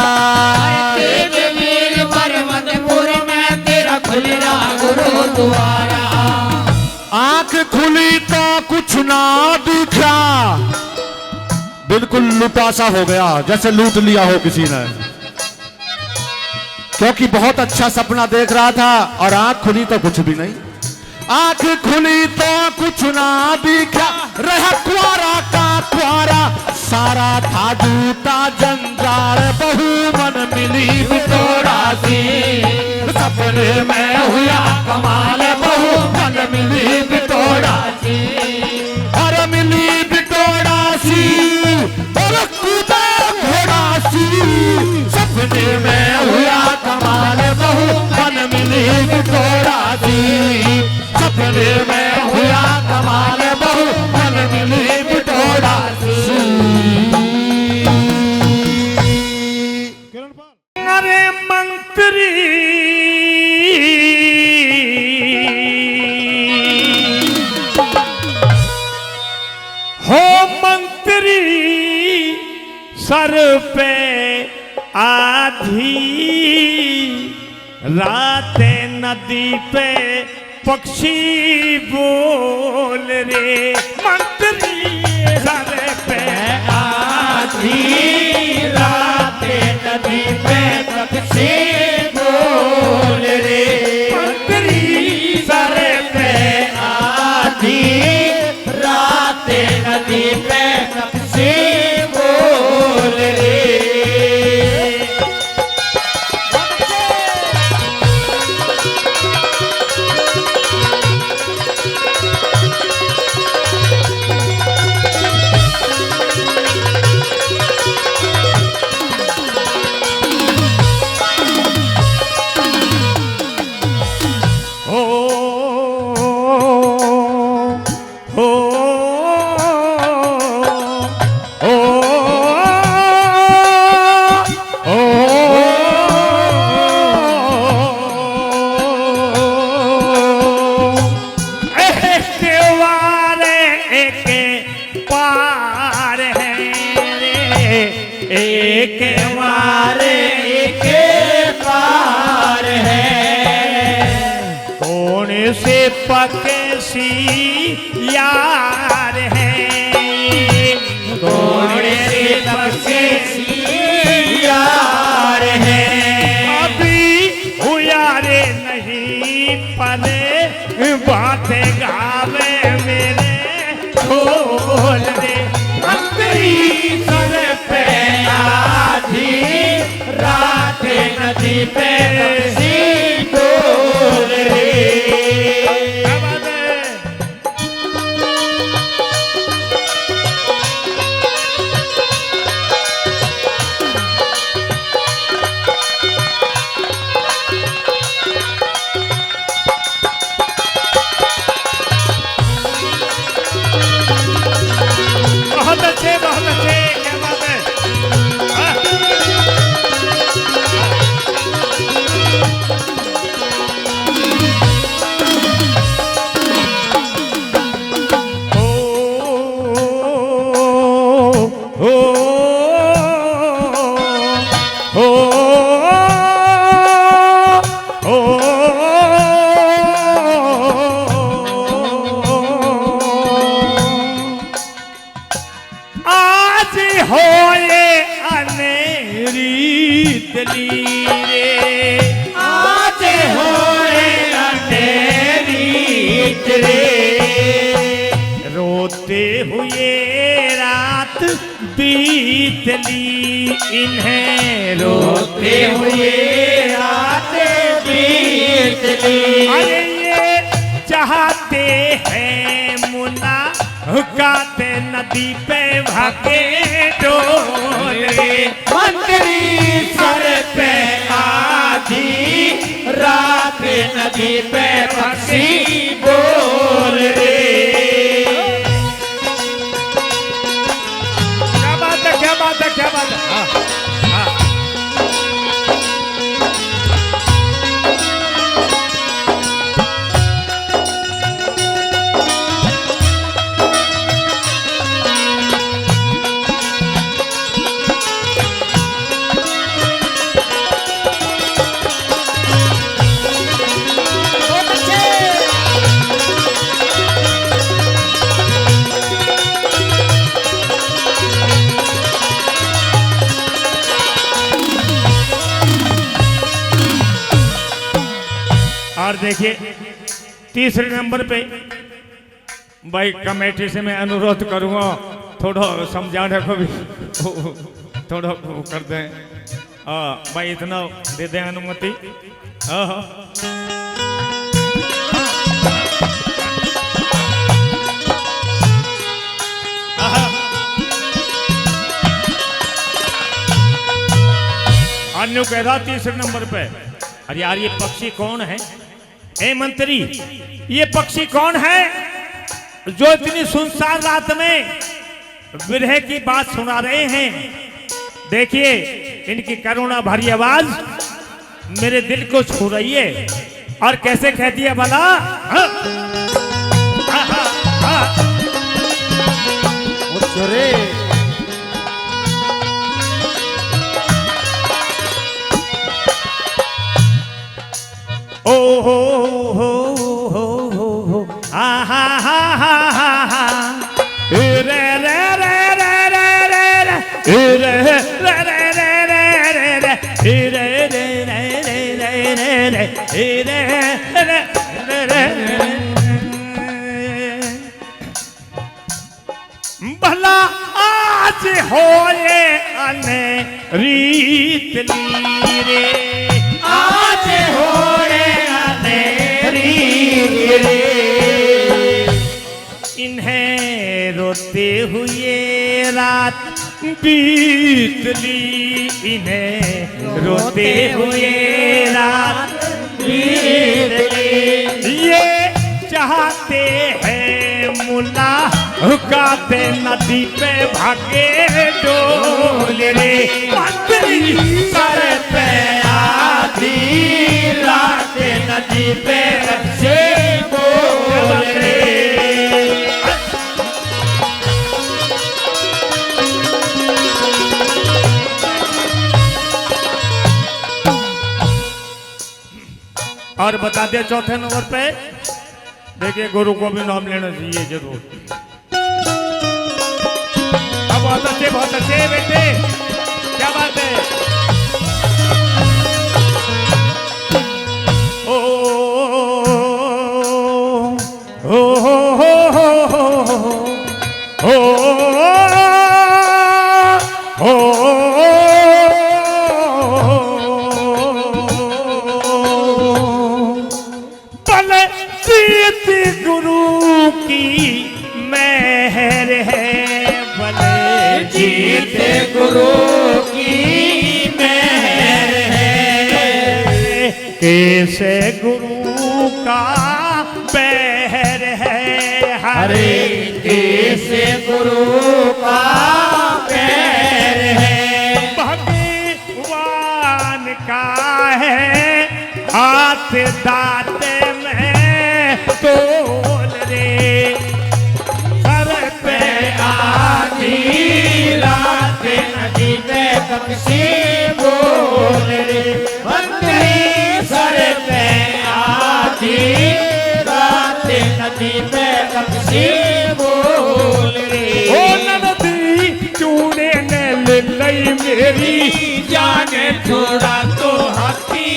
तेजवीर बरमंदपुर में तेरा खुल रहा गुरुद्वारा। आंख खुली तो कुछ ना दिखा, बिल्कुल लूटा सा हो गया, जैसे लूट लिया हो किसी ने, क्योंकि बहुत अच्छा सपना देख रहा था और आंख खुली तो कुछ भी नहीं। आंख खुली तो कुछ ना दिखा, रहा कुआरा का कुआरा, सारा था जूता जंजाल, बहू मन मिली बिटोरा सी, सपने में हुआ कमाल, बहू मन मिली बिटोरा सी, और मिली बिटोरा सी, और कूदा घोड़ा सी, सपने में हुआ कमाल, बहू मन मिली बिटोरा सी, सपने में हुआ कमाल, बहू मन मिली बिटोरा सी। अरे मंत्री हो मंत्री, सर पे आधी रात नदी पे पक्षी बोल रे, मंत्री सर पे आधी रात नदी पे पक्षी बोल रे, मंत्री सर पे आधी रात नदी पे पक्षी बोल रे। पके सी यार है, कौन से पके सी यार है, अभी हुआ रे नहीं पले बातें गावे मेरे ढोल रे, मंत्री सर पे आधी रात नदी पे ढोल रे। बहुत अच्छे, क्या बात है। होए अनेरी दलीरे, आज होए अनेरी रे, रोते हुए रात बीतली इन्हें रोते हुए रातें बीतली। अरे ये चाहते हैं मुन्ना हुकाते नदी पे भागे डोले। मंत्री सर पे आधी रात नदी पे पक्षी बोल रे। क्या बात है, क्या बात है, क्या बात है। हाँ, हाँ। और देखिए तीसरे नंबर पे भाई कमेटी से मैं अनुरोध करूंगा थोड़ा समझाने को भी थोड़ा वो कर दें। भाई इतना दे दें अनुमति। अन्य कह रहा तीसरे नंबर पे, अरे यार ये पक्षी कौन है? ए मंत्री, ये पक्षी कौन है जो इतनी सुनसान रात में विरह की बात सुना रहे हैं? देखिए इनकी करुणा भरी आवाज मेरे दिल को छू रही है। और कैसे कहती है भला? ओ हो आ हा हा हा हा हा रे रे रे रे रे रे रे रे रे भला आज होए अने रीत ली रे, आज होए अने रीत रे। इन्हें रोते हुए रात बीतली, इन्हें रोते हुए रात बीतली। ये चाहते हैं मुन्ना हुकाते नदी पे भागे डोल रे। मंत्री सर पे आधी रात नदी पे बच्चे बोल रे। और बता दिया चौथे नंबर पे, देखिए गुरु को भी नाम लेना चाहिए जरूर। अब बहुत अच्छे बेटे, क्या बात है। ओ हो हो हो हो हो हो गुरु की मेहर है, भले जीत गुरु की मेहर है। कैसे गुरु का पैर है, हरे कैसे गुरु का पैर है। भगवान का है हाथ दाते में तोल रे। सर पे आधी रात नदी पे पक्षी बोल रे। मंत्री सर पे आधी रात नदी पे पक्षी बोल रे। ओ नदी चूड़े ने ले लई मेरी जान छोड़ा तो हाथी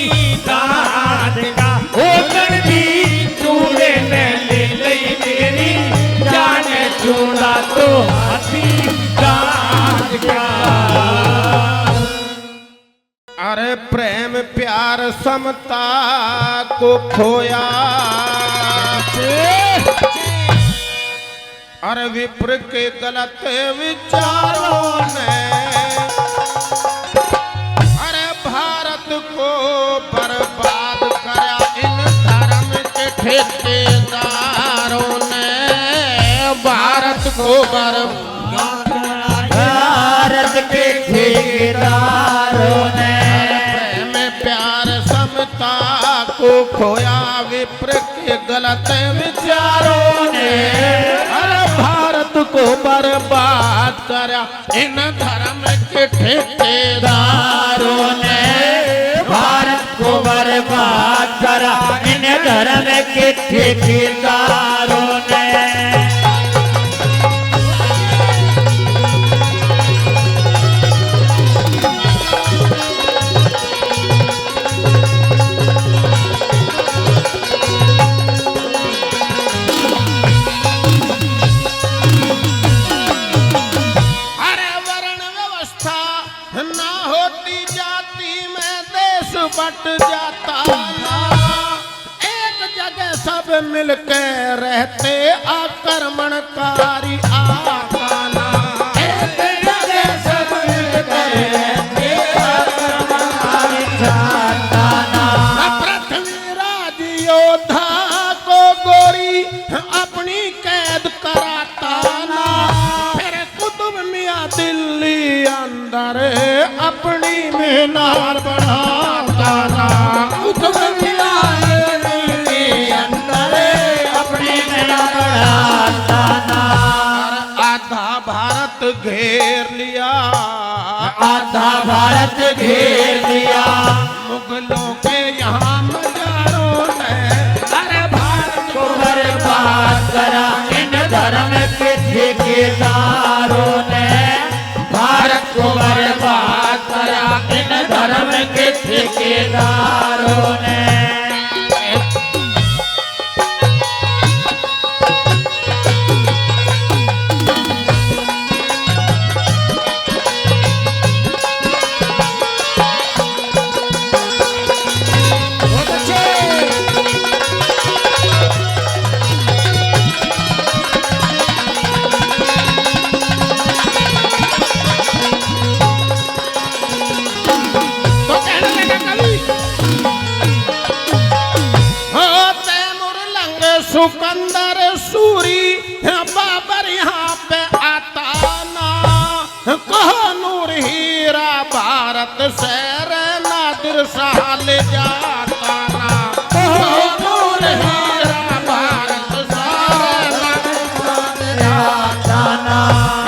दाद का। ओ नदी चूड़े ने ले लई मेरी जान छोड़ा तो हाथी दाद का। प्रेम प्यार समता को खोया, अरे विप्र के गलत विचारों ने अरे भारत को बर्बाद करा इन धर्म के ठेकेदारों ने, भारत को बर्बाद भारत के ठेकेदारों ने प्रेम प्यार समता को खोया, विप्र के गलत विचारों ने अरे भारत को बर्बाद करा इन धर्म के ठेकेदारों ने, भारत को बर्बाद करा इन धर्म के ठेकेदारों ने। बट जाता ना, एक जगह सब मिलकर रहते आक्रमणकारी आकाना, एक जगह सब मिलकर रहते आक्रमणकारी आकाना। पृथ्वीराज योद्धा को गोरी अपनी कैद कराता ना, फिर कुतुब मियां दिल्ली अंदर अपनी मीनार बढ़ाता ना, कुतुब मियां दिल्ली अंदर अपनी मीनार बढ़ाता ना। आधा भारत घेर लिया, आधा भारत घेर लिया, मुगलों के यहाँ मजारों ने अरे भारत को बर्बाद करा इन धर्म के ठेकेदारों ने, भारत को बर्बाद करा इन धर्म के ठेकेदारों ने। सिकंदर सूरी बाबर यहाँ पे आता ना, कहो नूर हीरा भारत से नादिर शाह ले जाता ना, कहो नूर हीरा भारत से नादिर शाह ले जाता ना।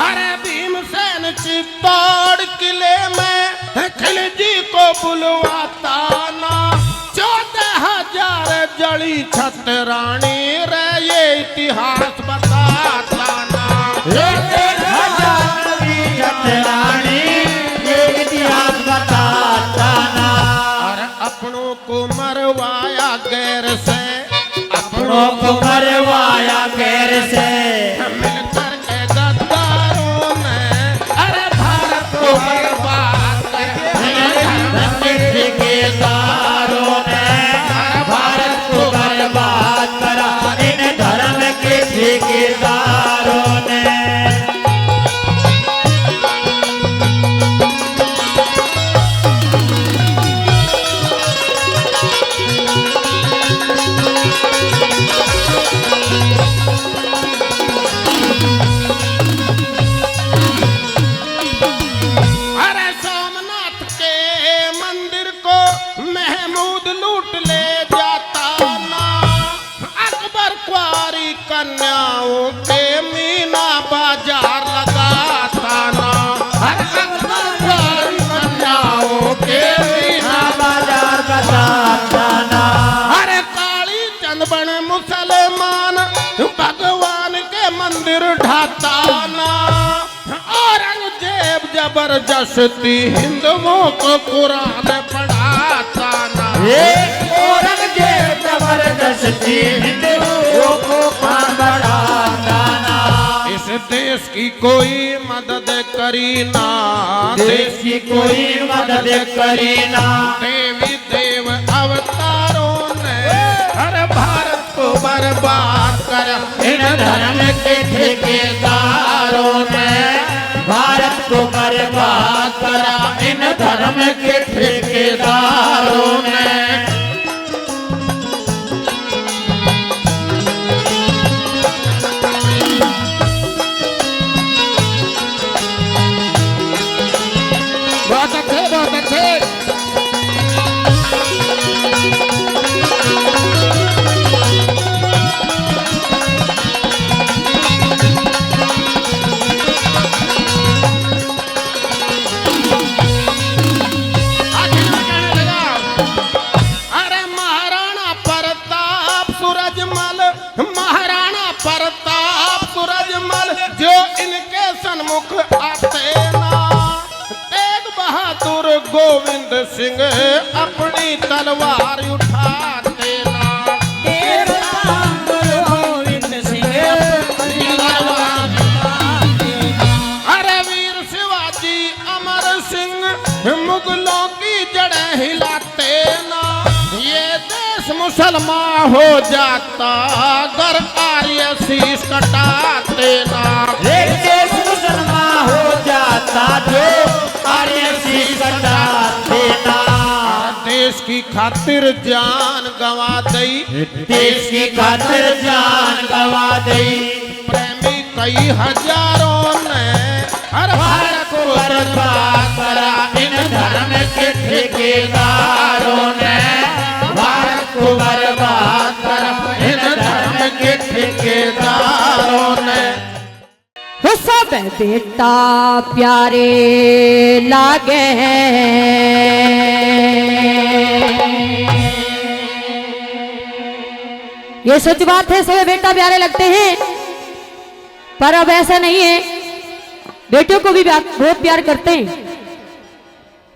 अरे भीमसेन चित्तौड़ किले में खिलजी को बुलवाता ना, 14,000 जड़ी छतरानी रे ये इतिहास बताता ना, 1,000 जड़ी छतरानी ये इतिहास बताता ना। और अपनों को मरवाया गैर से, अपनों को मरवाया गैर से, मिलकर के गद्दारों ने अरे भारत को बर्बाद ठेकेदारों ने, भारत को बर्बाद करा इन धर्म के ठेकेदारों ने। अरे सोमनाथ के मंदिर को महमूद लूट ले जाता ना, अकबर कुंवारी कन्याओं के मीना बाजार लगाता ना, अकबर कुंवारी कन्याओं के मीना बाजार बताता ना। अरे काली चंद बन मुसलमान भगवान के मंदिर ढाता ना, औरंगजेब जबरदस्ती हिंदुओं को कुरान पढ़ाता ना, औरंगजेब जबरदस्ती हिंदुओं को कुरान पढ़ाता ना। इस देश की कोई मदद करी ना, देश की कोई मदद करी ना, देवी देव अवतारों ने हर भारत को बर्बाद कर, इन धर्म के ठेकेदारों ने भारत को बर्बाद करा, इन धर्म के ठेकेदारों ने। बहुत अच्छे, बहुत अच्छे। महाराणा प्रताप सूरजमल जो इनके सन्मुख आते ना, तेग बहादुर गोविंद सिंह अपनी तलवार उठाते ना, तेग बहादुर गोविंद सिंह अपनी तलवार उठाते ना। अरे वीर शिवाजी अमर सिंह मुगलों की जड़ें हिलाते ना, ये देश मुसलमान हो जाता अगर आर्य शीश कटाते ना, ये देश मुसलमान हो जाता जो आर्य शीश कटाते ना। देश की खातिर जान गंवा दई, देश की खातिर जान गंवा दई, प्रेमी कई हजारों ने हर भारत को बर्बाद करा, इन धर्म के ठेकेदारों ने भारत को बर्बाद करा, इन धर्म के ठेकेदारों ने। हो सब बेटा प्यारे लागे ये सच बात है, सब बेटा प्यारे लगते हैं, पर अब ऐसा नहीं है, बेटों को भी बहुत प्यार करते हैं।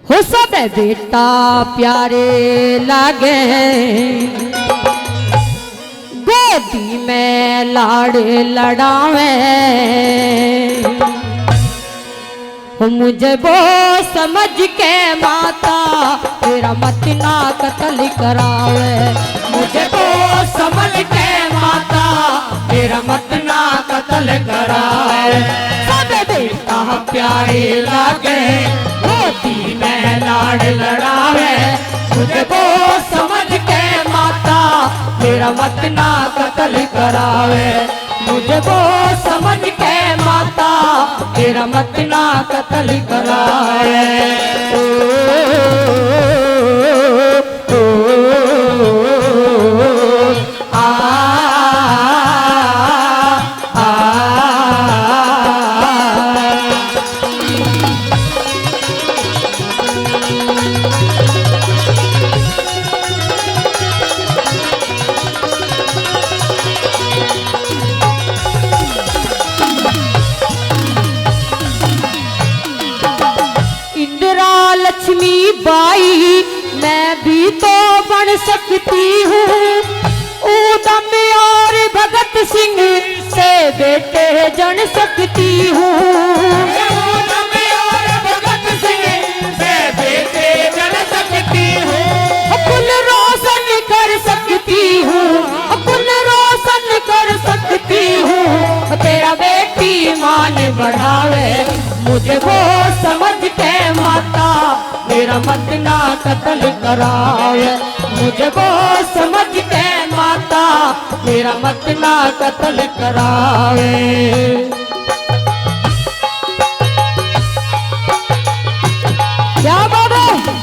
हो सब बेटा प्यारे लागे गोदी में लाड़ लड़ावे, मुझे वो समझ के माता तेरा मत ना कत्ल करावे, मुझे वो समझ के माता तेरा मत ना कत्ल करावे। सब बेटा प्यारे लागे गोदी में लाड़ लड़ावे, मुझे वो समझ के माता तेरा मत ना कत्ल करावे, मुझे वो समझ के माता तेरा मत ना कत्ल करावे। लक्ष्मी बाई मैं भी तो बन सकती हूँ, ऊधम और भगत सिंह से बेटे जन सकती हूँ, ऊधम और भगत सिंह से बेटे जन सकती हूँ, कुल रोशन कर सकती हूँ, कुल रोशन कर सकती हूँ, तेरा बेटी मान बढ़ावे, मुझे वो समझ के माता मेरा मत ना कत्ल करावे, मुझे वो समझ के माता मेरा मत ना कत्ल करावे। क्या बात है?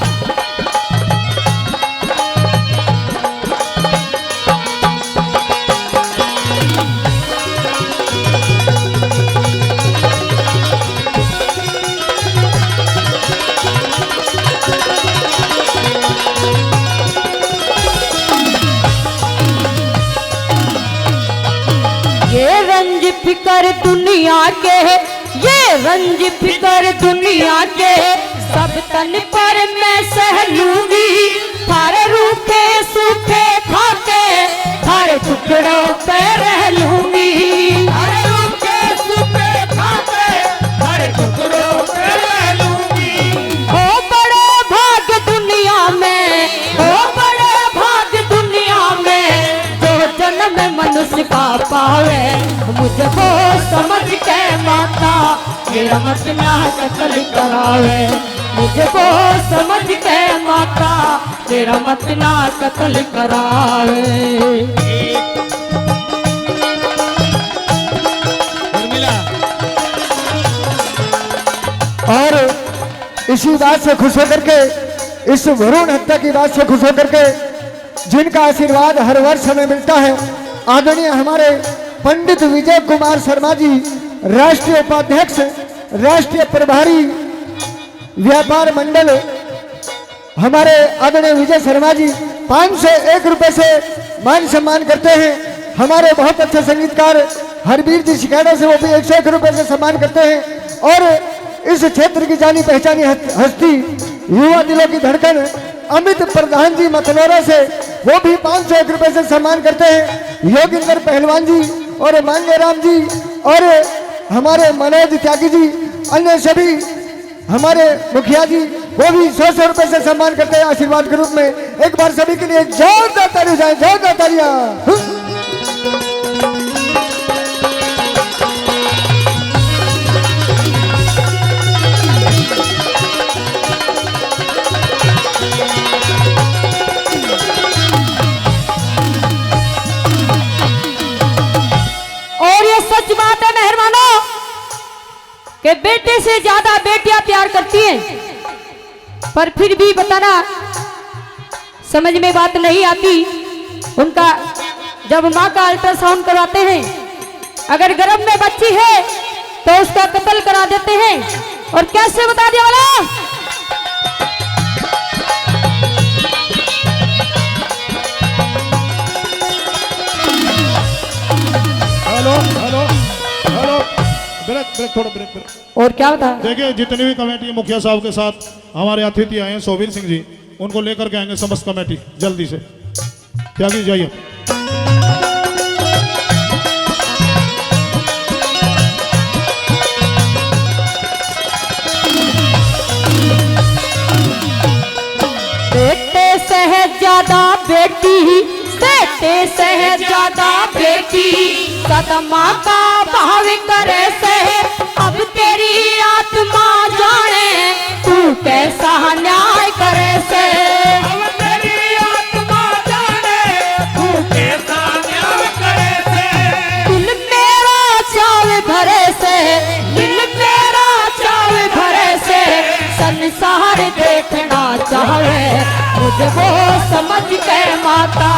ये रंज फिकर दुनिया के, ये रंज फिकर दुनिया के, सब तन पर मैं सह लूंगी, थारे रूखे सूखे खाके थारे टुकड़ों पे रह लूंगी, थारे रूखे सूखे मुझको समझ के माता मेरा मत ना कत्ल करावे, मुझको समझ के माता मेरा मत ना कत्ल करावे। और इसी बात से खुश होकर के, इस भ्रूण हत्या की बात से खुश होकर के जिनका आशीर्वाद हर वर्ष हमें मिलता है, आदरणीय हमारे पंडित विजय कुमार शर्मा जी, राष्ट्रीय उपाध्यक्ष, राष्ट्रीय प्रभारी व्यापार मंडल, हमारे आदरणीय विजय शर्मा जी 501 रुपए से मान सम्मान करते हैं। हमारे बहुत अच्छे संगीतकार हरबीर जी शिकायत से वो भी 101 रुपए से सम्मान करते हैं। और इस क्षेत्र की जानी पहचानी हस्ती, युवा दिलों की धड़कन अमित प्रधान जी मतनोरा से वो भी 501 रुपए से सम्मान करते हैं। योगिंदर पहलवान जी और मांगे राम जी और हमारे मनोज त्यागी जी, अन्य सभी हमारे मुखिया जी वो भी 100 रुपए से सम्मान करते हैं आशीर्वाद के रूप में। एक बार सभी के लिए जोरदार ताली जाए, जोरदार तालियां। सच बात है मेहरबानों कि बेटे से ज्यादा बेटियां प्यार करती हैं, पर फिर भी बताना समझ में बात नहीं आती। उनका जब मां का अल्ट्रासाउंड करवाते हैं, अगर गर्भ में बच्ची है तो उसका कत्ल करा देते हैं। और कैसे बता दिया वाला, hello hello hello, break break, थोड़ा ब्रेक ब्रेक। और क्या बता, देखिए जितनी भी कमेटी मुखिया साहब के साथ हमारे अतिथि आए हैं सोवीर सिंह जी, उनको लेकर के आएंगे समस्त कमेटी जल्दी से। त्यागी जाइए। बेटे शहजादा बेटी, बेटे शहजादा बेटी, सदमा का भाव करे से अब तेरी आत्मा जाने तू कैसा न्याय करे से। अब तेरी आत्मा जाने तू कैसा न्याय करे से। दिल मेरा चाव भरे से, दिल मेरा चाव भरे से, संसार देखना चाहे मुझे वो समझ के माता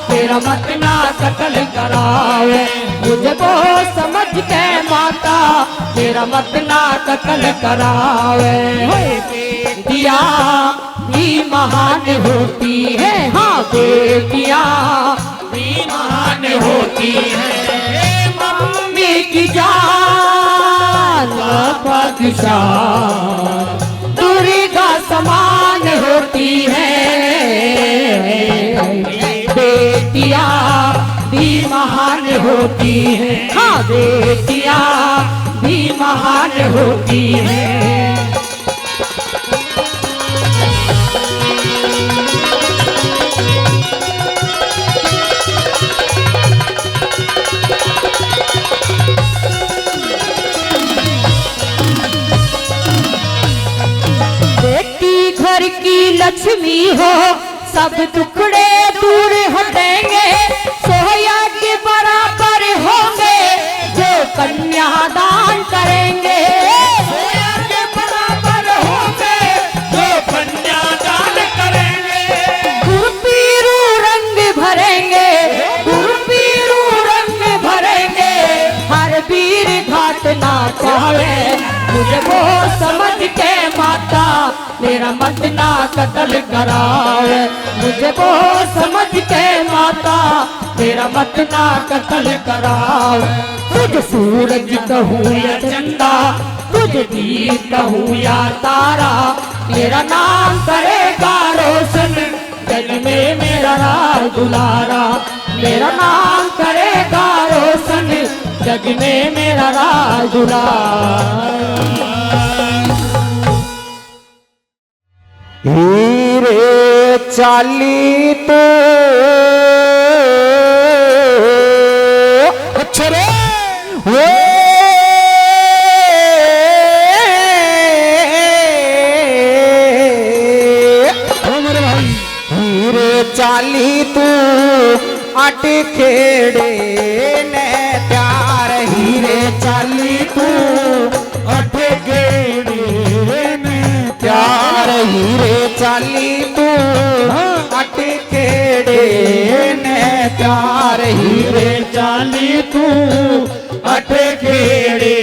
तेरा मत ना कत्ल करावे, मुझे वो समझ के माता तेरा मत ना कत्ल करावे। बेटियां भी महान होती है, हाँ बेटियां भी महान होती है, मम्मी की जान पाकिस्तान दुर्गा समान होती है। बेटियां भी महान होती है, हाँ बेटियां भी महान होती है। बेटी घर की लक्ष्मी हो, सब टुकड़े दूर हटेंगे, सोया के बराबर होंगे जो कन्यादान करेंगे। सोया के बराबर होंगे जो कन्यादान करेंगे। गुरपीरू रंग भरेंगे, गुरपीरू रंग भरेंगे, हर वीर घाट ना चाहे मुझे वो समझ के माता मेरा मत ना कत्ल करावे, मुझे वो समझ के माता मेरा मत ना कत्ल करावे। तुझ सूरज कहूँ या चंदा, तुझ दीप कहूँ या तारा, मेरा नाम करेगा रोशन जग में मेरा राज दुलारा, मेरा नाम करेगा रोशन जग में मेरा राज दुलारा। हीरे चाली तो मेरे भाई हीरे चाली तू अट खेड़े ने त्यार हीरे चाली तू अट खेड़े ने त्यार हीरे चाली तू अट खेड़े ने त्यार हीरे चाली तू अट खेड़े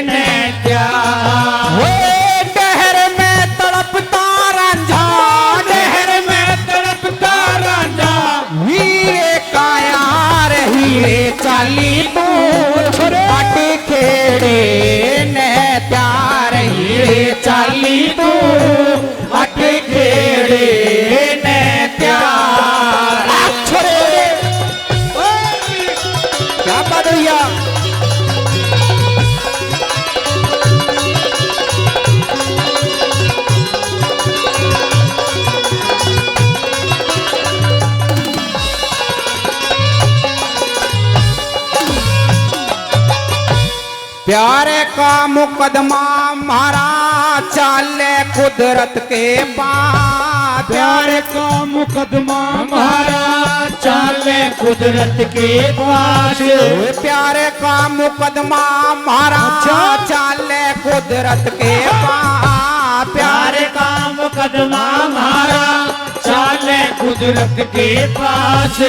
ने त्यार डहर में तड़पता रांझा डहर में तड़पता रांझा हीरे का यार हीरे चाली तू अट खेड़े ने प्यार हीरे चाली तू अट खेड़े ने प्यार छोरे क्या बात भैया प्यारे का मुकदमा मारा चाले कुदरत के पास प्यारे का मुकदमा मारा चाले कुदरत के पास प्यारे का मुकदमा मारा चाले कुदरत के पास प्यारे का मुकदमा मारा चाले कुदरत के पास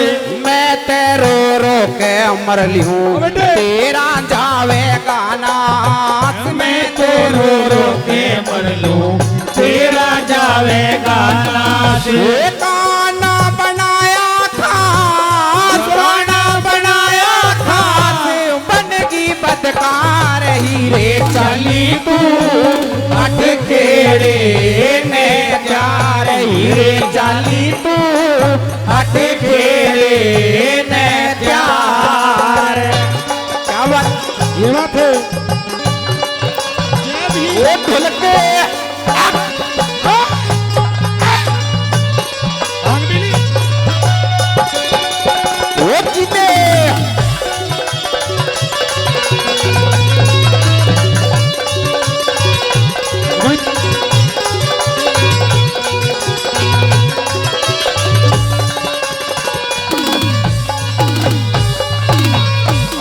मैं तेरो रो के मर लिहूं तेरा जावेगा नाथ मैं तेरो रो के मर लूं तेरा जावेगा नाथ गाना बनाया खास गाना बनाया खास बनगी बदकार हीरे चाली तू अट खेड़े ने प्यार हीरे चाली तू अट खेड़े ने प्यार क्या बात ये बात है वो ढोलक पे वो जीते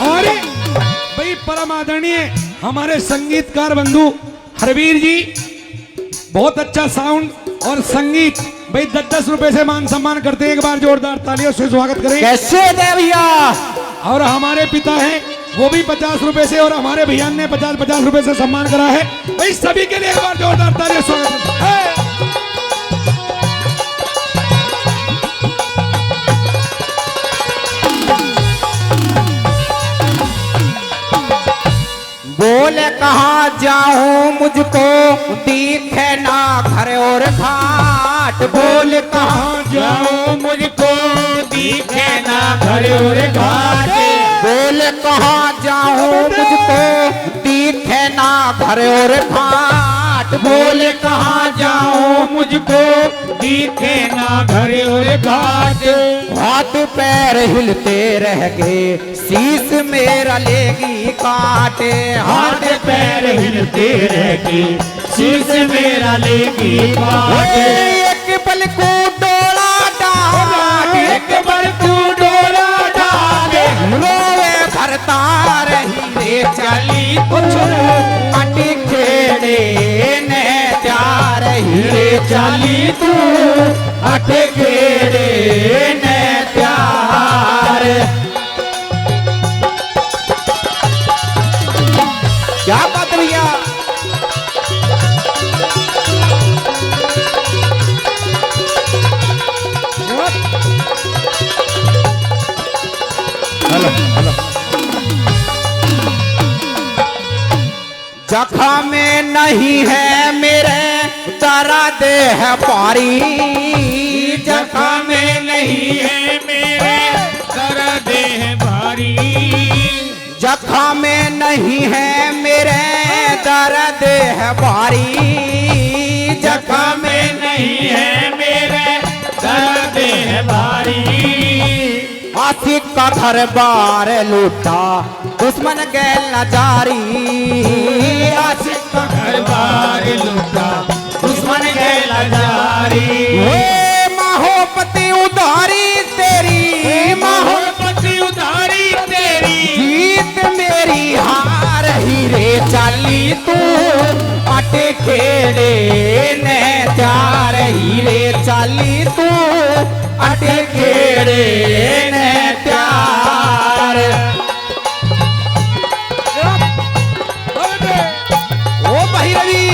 और भाई परम आदरणीय हमारे संगीतकार बंधु हरवीर जी बहुत अच्छा साउंड और संगीत भाई 10-10 रुपए से मान सम्मान करते हैं। एक बार जोरदार तालियों से स्वागत करें। कैसे दे भैया और हमारे पिता हैं वो भी 50 रुपए से और हमारे भैया ने 50-50 रुपए से सम्मान करा है। भाई सभी के लिए एक बार जोरदार तालियों से स्वागत करें। बोले कहाँ जाऊं मुझको दिखे ना घर और घाट बोले कहाँ जाऊं मुझको दिखे ना घर और घाट बोले कहाँ जाऊं मुझको दिखे ना घर और घाट बोले कहाँ जाऊं मुझको दिखे ना घर और घाट हाथ पैर हिलते रह गए शीश मेरा लेगी काटे हाथ पैर हिलते रह गए शीश मेरा लेगी काटे एक पल को डोला डाल एक पल को डोला डाल रोवे भरता रही चली कुछ अटी खेड़े ने त्यार हीरे चली तू अट खेड़े ने त्यार क्या बात भैया जख्म में नहीं है मेरे दर्द है भारी जख्म में नहीं है मेरे दर्द है भारी जख्म में नहीं है मेरे दर्द है भारी जख्म में नहीं है मेरे दर्द है भारी आशिक का घर बार लूटा दुश्मन गैल न जारी आशिक का घर बार लूटा दुश्मन गैल न जारी माहोपति उधारी तेरी माहोपति उधारी तेरी जीत मेरी हार हीरे चाली तू आटे खेड़े ने त्यार हीरे चाली तू आटे खेड़े ने त्यार ओ भाई रवि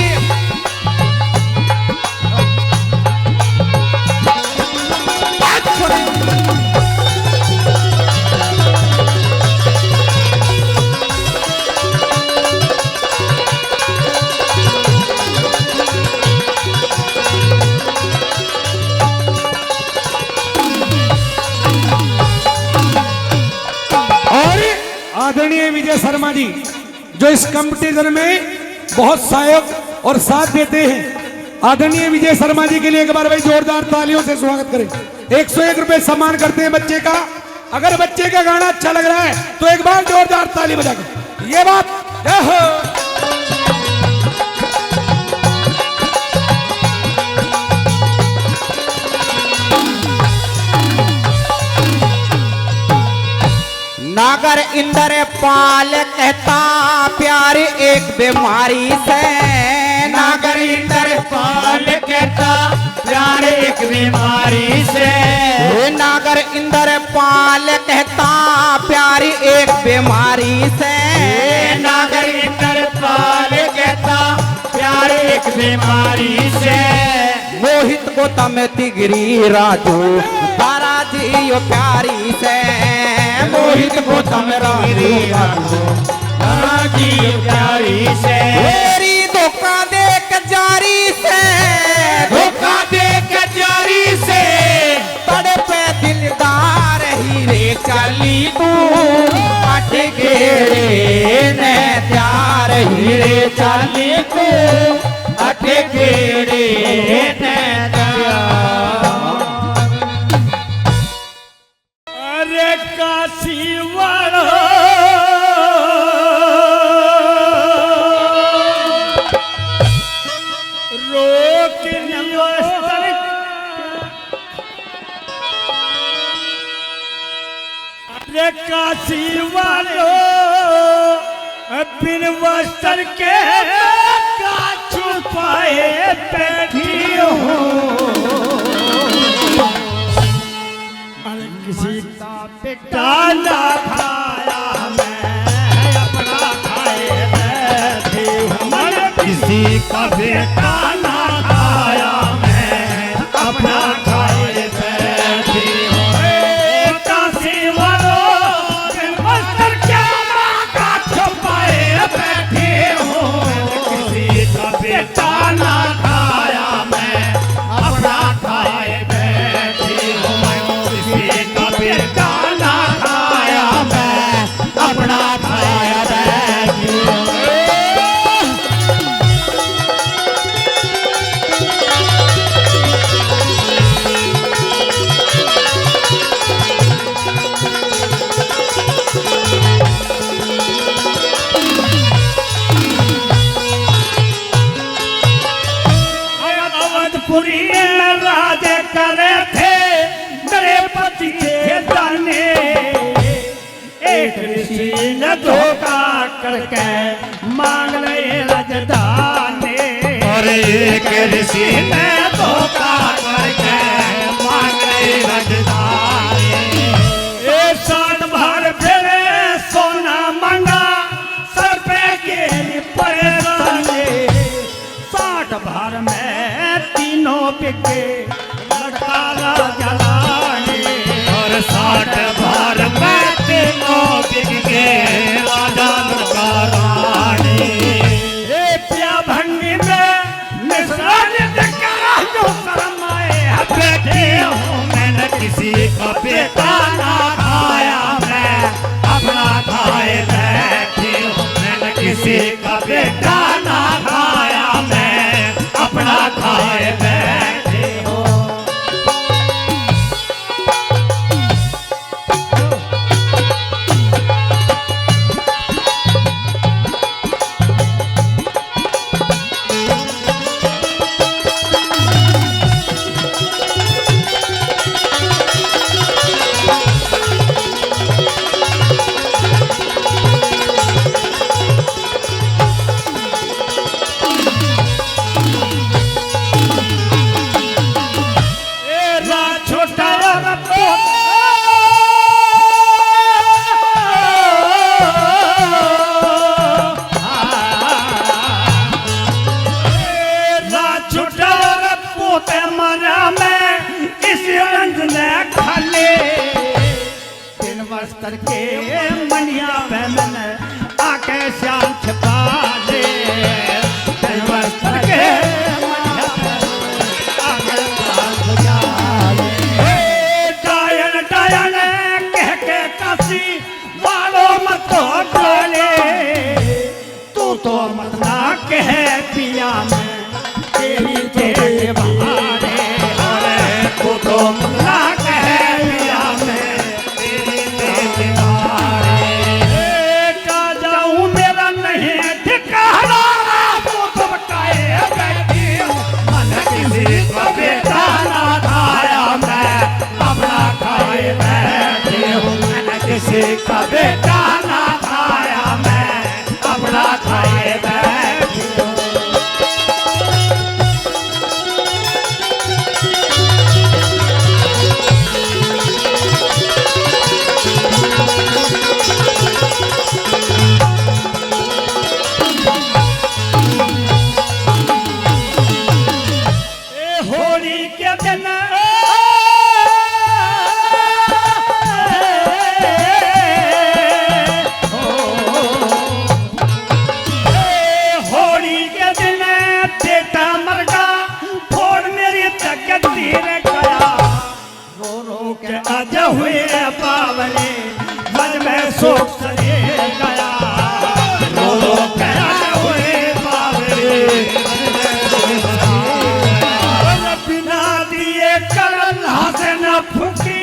आदरणीय विजय शर्मा जी जो इस कंपटीशन में बहुत सहायक और साथ देते हैं। आदरणीय विजय शर्मा जी के लिए एक बार भाई जोरदार तालियों से स्वागत करें। 101 रुपए सम्मान करते हैं बच्चे का। अगर बच्चे का गाना अच्छा लग रहा है तो एक बार जोरदार ताली बजाकर ये बात जय हो। नागर इंद्र पाल कहता प्यार एक बीमारी से नागर इंद्र पाल कहता प्यार एक बीमारी से नागर इंद्र पाल कहता प्यार एक बीमारी से नागर इंद्र पाल कहता प्यार एक बीमारी से मोहित गौतम तिगरी राजू तारा जी यो प्यारी से मोहित गौतम राजू तारा जी यो प्यारी से मेरी धोखा देख जारी से धोखा देख जारी से बड़े पे दिलदार हीरे चाली तू आटे गेड़े ने प्यार हीरे चाली तू आटे गेड़े ने अरे काशी वाला रोक लियो अरे काशी वालो बिन वस्त्र के का छुपाए बैठी हूँ किसी का पिटाना खाया मैं अपना खाए बैठी हूँ किसी का पिटाना खाया मैं अपना खाए बैठी हूँ काशी वालों वस्त्र क्या का छुपाए बैठी हूँ किसी का पिटाना खाया मैं अपना खाए बैठी हूँ गाना खाया मैं अपना खाया बैठी अवधपुरी में राजे करे थे पति के दाने एक ऋषि ने धोखा करके मांग रहे राजधानी और एक ऋषि ने धोखा करके मांग रहे राजधानी एक साथ भर फिरे सोना मांगा सर पे के परेशानी 60 भर में तीनों बिके लड़का राजा 60 भर में तीनों बिक गए राजा लड़का रानी प्या भंगी में निशान देखा जो शर्माए बैठे हूँ मैंने किसी का बेटा ना खाया मैं अपना खाए बैठी हूँ मैंने किसी का बेटा ना खाया मैं अपना खाए बैठी हूँ तो मत ना कह पिया मैं तेरी तेरे बहाने, अरे तू तो मत ना कह पिया मैं तेरी तेरे बहाने। का जाऊं मेरा नहीं ठिकाना, वो तो बकाए बैठी हूँ, मन किसी को बेटा ना खाया मैं अपना खाए बैठी हूँ, मन किसी का बेटा ना खाया मैं अपना खाए बैठी हूँ। होली के दिन होली के दिन बेटा मर गया, फोड़ मेरी तकत धीरे गया, रो रो के आज हुए पावले मन में शोक सरे गया, रो रो के आज हुए पावले बिना दिए करल हाथे न फूकी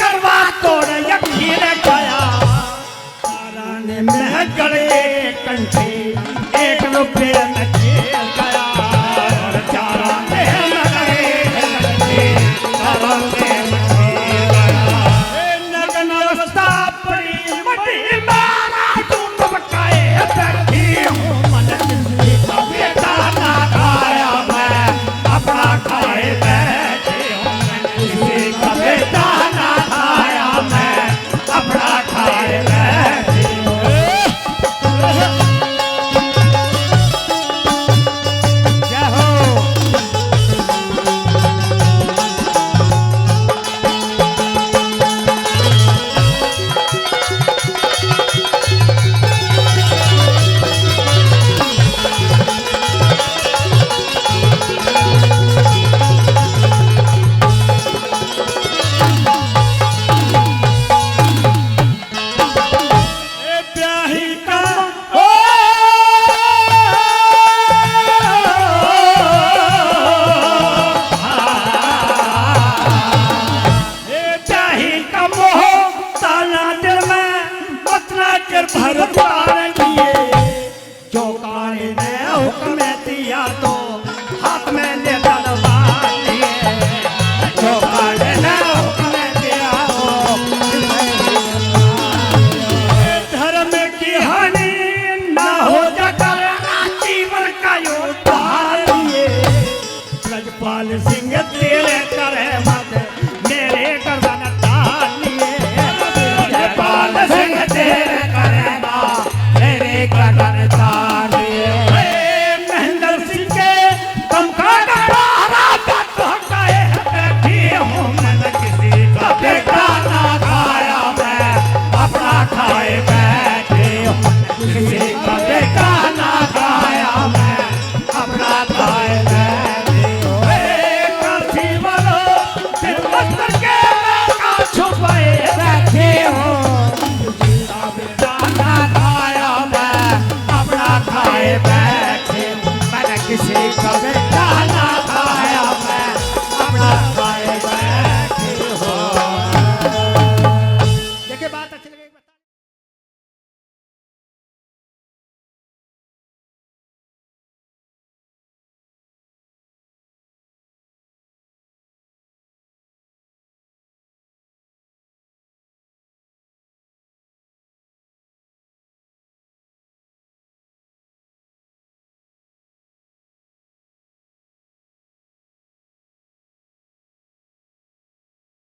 करवा तोड़ यकीन गया, ताराने में गड़े कंठे एक रुपये न खेल गया, ताराने में गड़े कंठे ताराने में खेल गया, नगन अवस्था पड़ी मटी मारा तुम बकाए बैठी हूँ, मन किसी का बेटा ना खाया मैं अपना खाए बैठे हूँ, किसी का बेटा ना खाया मैं अपना खाए बैठे हूँ। जय हो। ब्याही का ब्याही का मोह ताना दिल में मतना कर भर पार लिए, चौकाने ने हुक्म दिया तो हाथ में ले तलवार लिए, चौकाने ने हुक्म दिया धर्म की हानि न हो जाकर जीवन का उद्धार लिए, ब्रजपाल सिंह तेरे करे मत मेरे गर्दन तार लिए, ब्रजपाल सिंह तेरे करे मत मेरे गर्दन तार लिए, महेंद्र सिंह के कम का डरा हटाए बैठी हूँ, मन किसी का बेटा ना खाया मैं अपना खाए बैठे हूँ, किसी